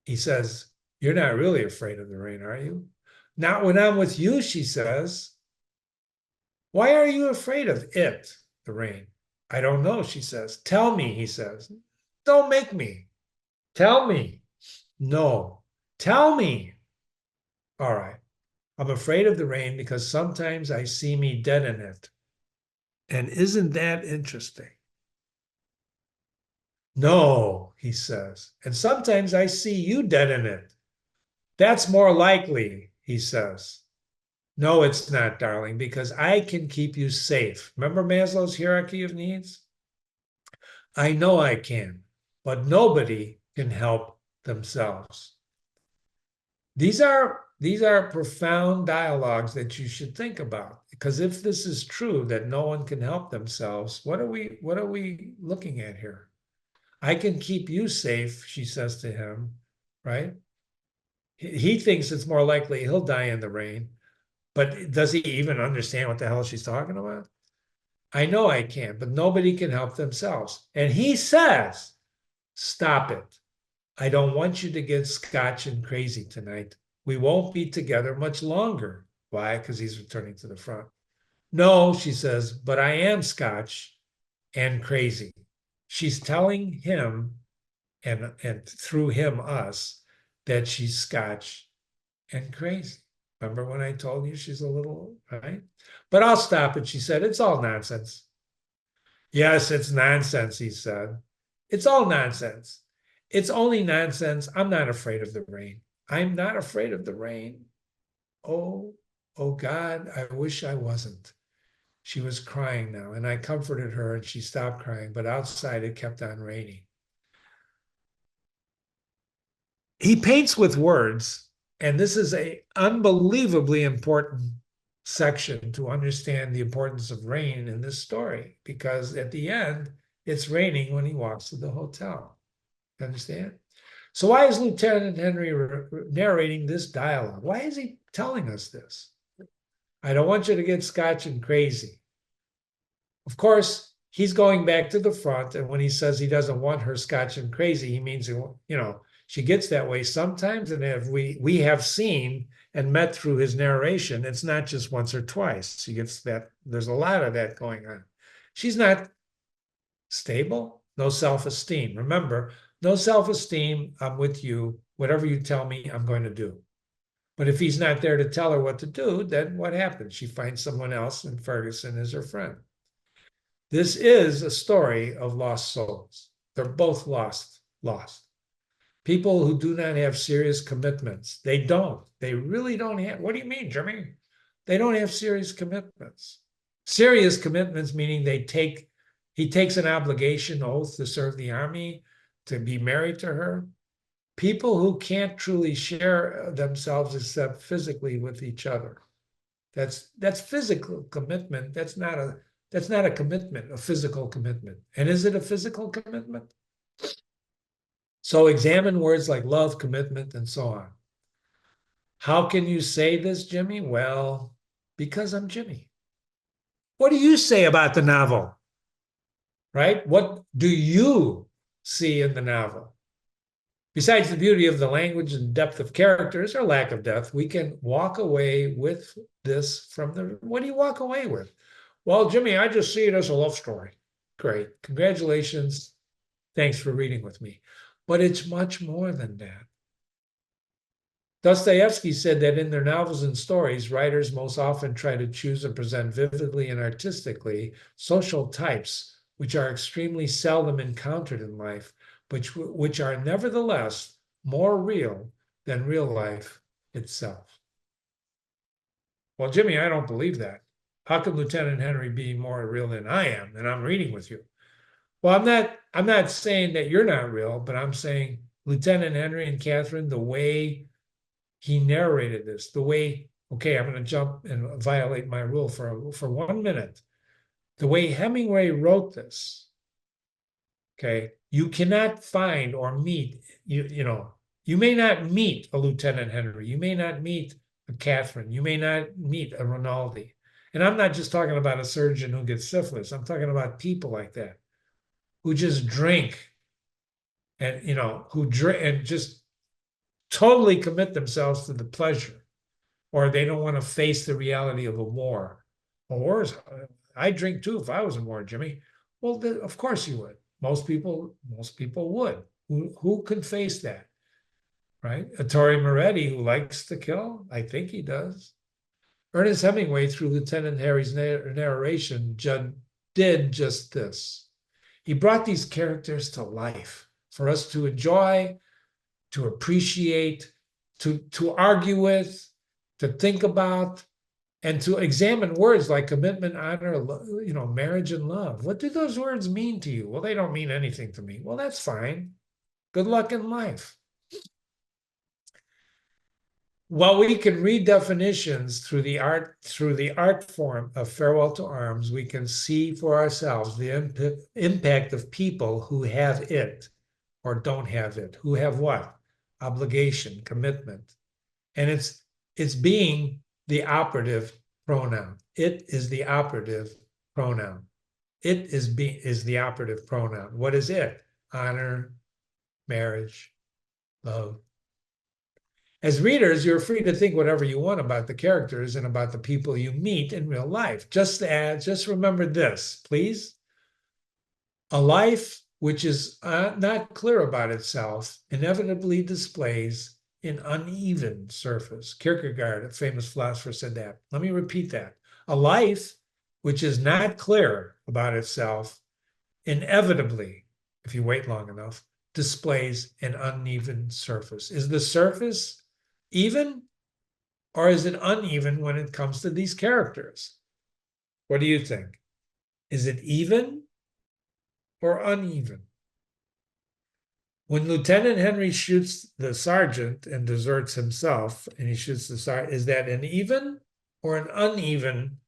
He says, you're not really afraid of the rain, are you? Not when I'm with you, she says. Why are you afraid of it, the rain? I don't know, she says. Tell me, he says. Don't make me. Tell me. No. Tell me. All right. I'm afraid of the rain because sometimes I see me dead in it. And isn't that interesting? No, he says. And sometimes I see you dead in it. That's more likely, he says. No, it's not, darling, because I can keep you safe. Remember Maslow's hierarchy of needs? I know I can, but nobody can help themselves. These are profound dialogues that you should think about, because if this is true that no one can help themselves, what are we looking at here? I can keep you safe, she says to him, right? He thinks it's more likely he'll die in the rain, but does he even understand what the hell she's talking about? I know I can, but nobody can help themselves. And he says, stop it. I don't want you to get scotch and crazy tonight. We won't be together much longer. Why? Because he's returning to the front. No, she says, but I am scotch and crazy. She's telling him, and through him, us, that she's scotch and crazy. Remember when I told you she's a little, right? But I'll stop it. She said, it's all nonsense. Yes, it's nonsense, he said. It's all nonsense. It's only nonsense. I'm not afraid of the rain. I'm not afraid of the rain. Oh, oh God, I wish I wasn't. She was crying now, and I comforted her and she stopped crying, but outside it kept on raining. He paints with words, and this is an unbelievably important section to understand the importance of rain in this story, because at the end, it's raining when he walks to the hotel. You understand? So why is Lieutenant Henry narrating this dialogue? Why is he telling us this? I don't want you to get scotch and crazy. Of course, he's going back to the front, and when he says he doesn't want her scotch and crazy, he means, she gets that way sometimes. And if we have seen and met through his narration, it's not just once or twice. She gets that. There's a lot of that going on. She's not stable, no self-esteem. Remember, no self-esteem, I'm with you. Whatever you tell me, I'm going to do. But if he's not there to tell her what to do, then what happens? She finds someone else, and Ferguson is her friend. This is a story of lost souls. They're both lost. People who do not have serious commitments. They don't. They really don't have. What do you mean, Jimmy? They don't have serious commitments. Serious commitments meaning he takes an obligation oath to serve the army, to be married to her. People who can't truly share themselves except physically with each other. That's physical commitment. That's not a commitment, a physical commitment. And is it a physical commitment? So examine words like love, commitment, and so on. How can you say this, Jimmy? Well, because I'm Jimmy. What do you say about the novel? Right? What do you see in the novel? Besides the beauty of the language and depth of characters, or lack of depth, we can walk away with this from the. What do you walk away with? Well, Jimmy, I just see it as a love story. Great. Congratulations. Thanks for reading with me. But it's much more than that. Dostoevsky said that in their novels and stories, writers most often try to choose and present vividly and artistically social types which are extremely seldom encountered in life, which are nevertheless more real than real life itself. Well, Jimmy, I don't believe that. How can Lieutenant Henry be more real than I am? And I'm reading with you. Well, I'm not saying that you're not real, but I'm saying Lieutenant Henry and Catherine, the way he narrated this, the way, okay, I'm going to jump and violate my rule for 1 minute. The way Hemingway wrote this, okay, you cannot find or meet, you may not meet a Lieutenant Henry. You may not meet a Catherine. You may not meet a Rinaldi. And I'm not just talking about a surgeon who gets syphilis. I'm talking about people like that who just drink and, who drink and just totally commit themselves to the pleasure, or they don't want to face the reality of a war, Well, wars, I'd drink too if I was in war, Jimmy. Well, of course you would. Most people would. Who could face that, right? Ettore Moretti, who likes to kill, I think he does. Ernest Hemingway, through Lieutenant Harry's narration, did just this. He brought these characters to life for us to enjoy, to appreciate, to argue with, to think about, and to examine words like commitment, honor, marriage and love. What do those words mean to you? Well, they don't mean anything to me. Well, that's fine. Good luck in life. While we can read definitions through the art form of Farewell to Arms, we can see for ourselves the impact of people who have it or don't have it. Who have what? Obligation, commitment. And it's being the operative pronoun. It is the operative pronoun. It is the operative pronoun. What is it? Honor, marriage, love. As readers, you're free to think whatever you want about the characters and about the people you meet in real life. Just remember this, please. A life which is not clear about itself inevitably displays an uneven surface. Kierkegaard, a famous philosopher, said that. Let me repeat that. A life which is not clear about itself inevitably, if you wait long enough, displays an uneven surface. Is the surface even, or is it uneven when it comes to these characters? What do you think? Is it even or uneven? When Lieutenant Henry shoots the sergeant and deserts himself, and he shoots the sergeant, is that an even or an uneven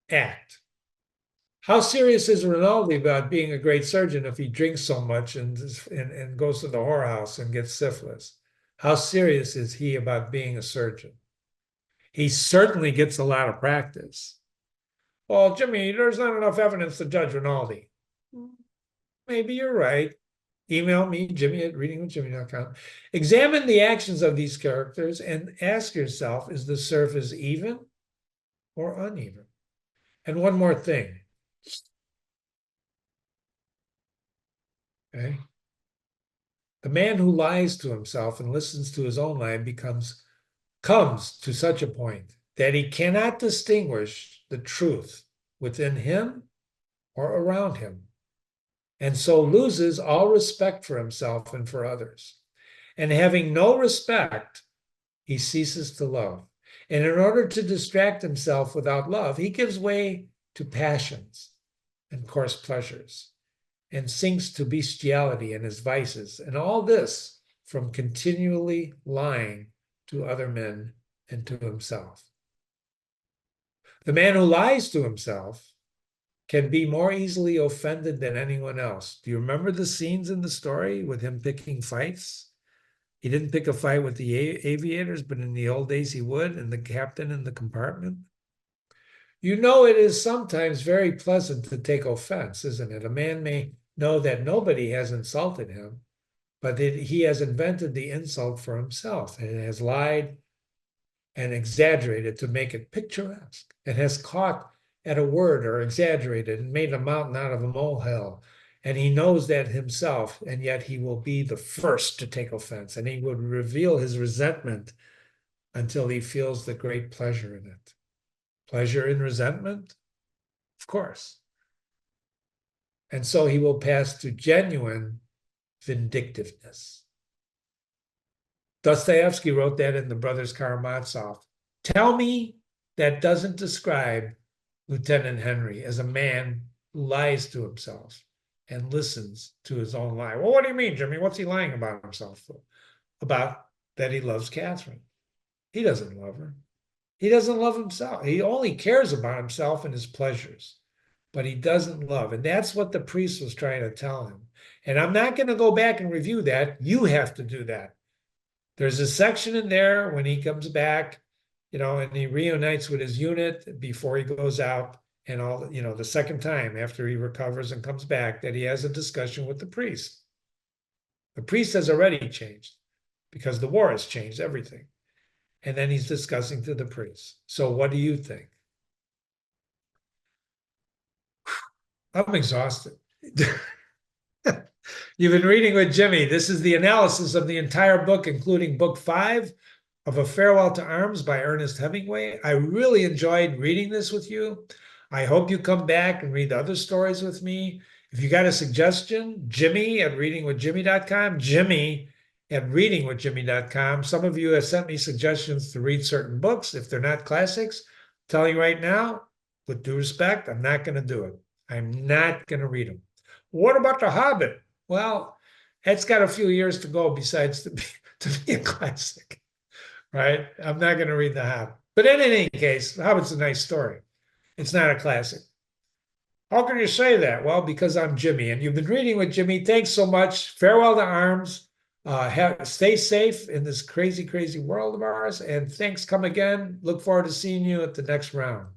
act? How serious is Rinaldi about being a great surgeon if he drinks so much and goes to the whorehouse and gets syphilis? How serious is he about being a surgeon? He certainly gets a lot of practice. Well, Jimmy, there's not enough evidence to judge Rinaldi. Maybe you're right. Email me, Jimmy@readingwithjimmy.com. Examine the actions of these characters and ask yourself, is the surface even or uneven? And one more thing. Okay? The man who lies to himself and listens to his own lie comes to such a point that he cannot distinguish the truth within him or around him, and so loses all respect for himself and for others. And having no respect, he ceases to love. And in order to distract himself without love, he gives way to passions and coarse pleasures, and sinks to bestiality and his vices, and all this from continually lying to other men and to himself. The man who lies to himself can be more easily offended than anyone else. Do you remember the scenes in the story with him picking fights? He didn't pick a fight with the aviators, but in the old days he would, and the captain in the compartment. You know, it is sometimes very pleasant to take offense, isn't it? A man may know that nobody has insulted him, but that he has invented the insult for himself and has lied and exaggerated to make it picturesque, and has caught at a word or exaggerated and made a mountain out of a molehill. And he knows that himself, and yet he will be the first to take offense, and he would reveal his resentment until he feels the great pleasure in it. Pleasure in resentment? Of course. And so he will pass to genuine vindictiveness. Dostoevsky wrote that in The Brothers Karamazov. Tell me that doesn't describe Lieutenant Henry as a man who lies to himself and listens to his own lie. Well, what do you mean, Jimmy? What's he lying about himself for? About that he loves Catherine. He doesn't love her. He doesn't love himself. He only cares about himself and his pleasures, but he doesn't love. And that's what the priest was trying to tell him. And I'm not going to go back and review that. You have to do that. There's a section in there when he comes back, and he reunites with his unit before he goes out, and the second time after he recovers and comes back, that he has a discussion with the priest. The priest has already changed because the war has changed everything. And then he's discussing to the priest. So what do you think? I'm exhausted. You've been reading with Jimmy. This is the analysis of the entire book, including book 5 of A Farewell to Arms by Ernest Hemingway. I really enjoyed reading this with you. I hope you come back and read the other stories with me. If you got a suggestion, Jimmy at readingwithjimmy.com, Jimmy at readingwithjimmy.com. Some of you have sent me suggestions to read certain books. If they're not classics, I'm telling you right now, with due respect, I'm not going to do it. I'm not going to read them. What about The Hobbit? Well, it's got a few years to go besides to be a classic, right? I'm not going to read The Hobbit. But in any case, The Hobbit's a nice story. It's not a classic. How can you say that? Well, because I'm Jimmy, and you've been reading with Jimmy. Thanks so much. Farewell to arms. Stay safe in this crazy, crazy world of ours. And thanks. Come again. Look forward to seeing you at the next round.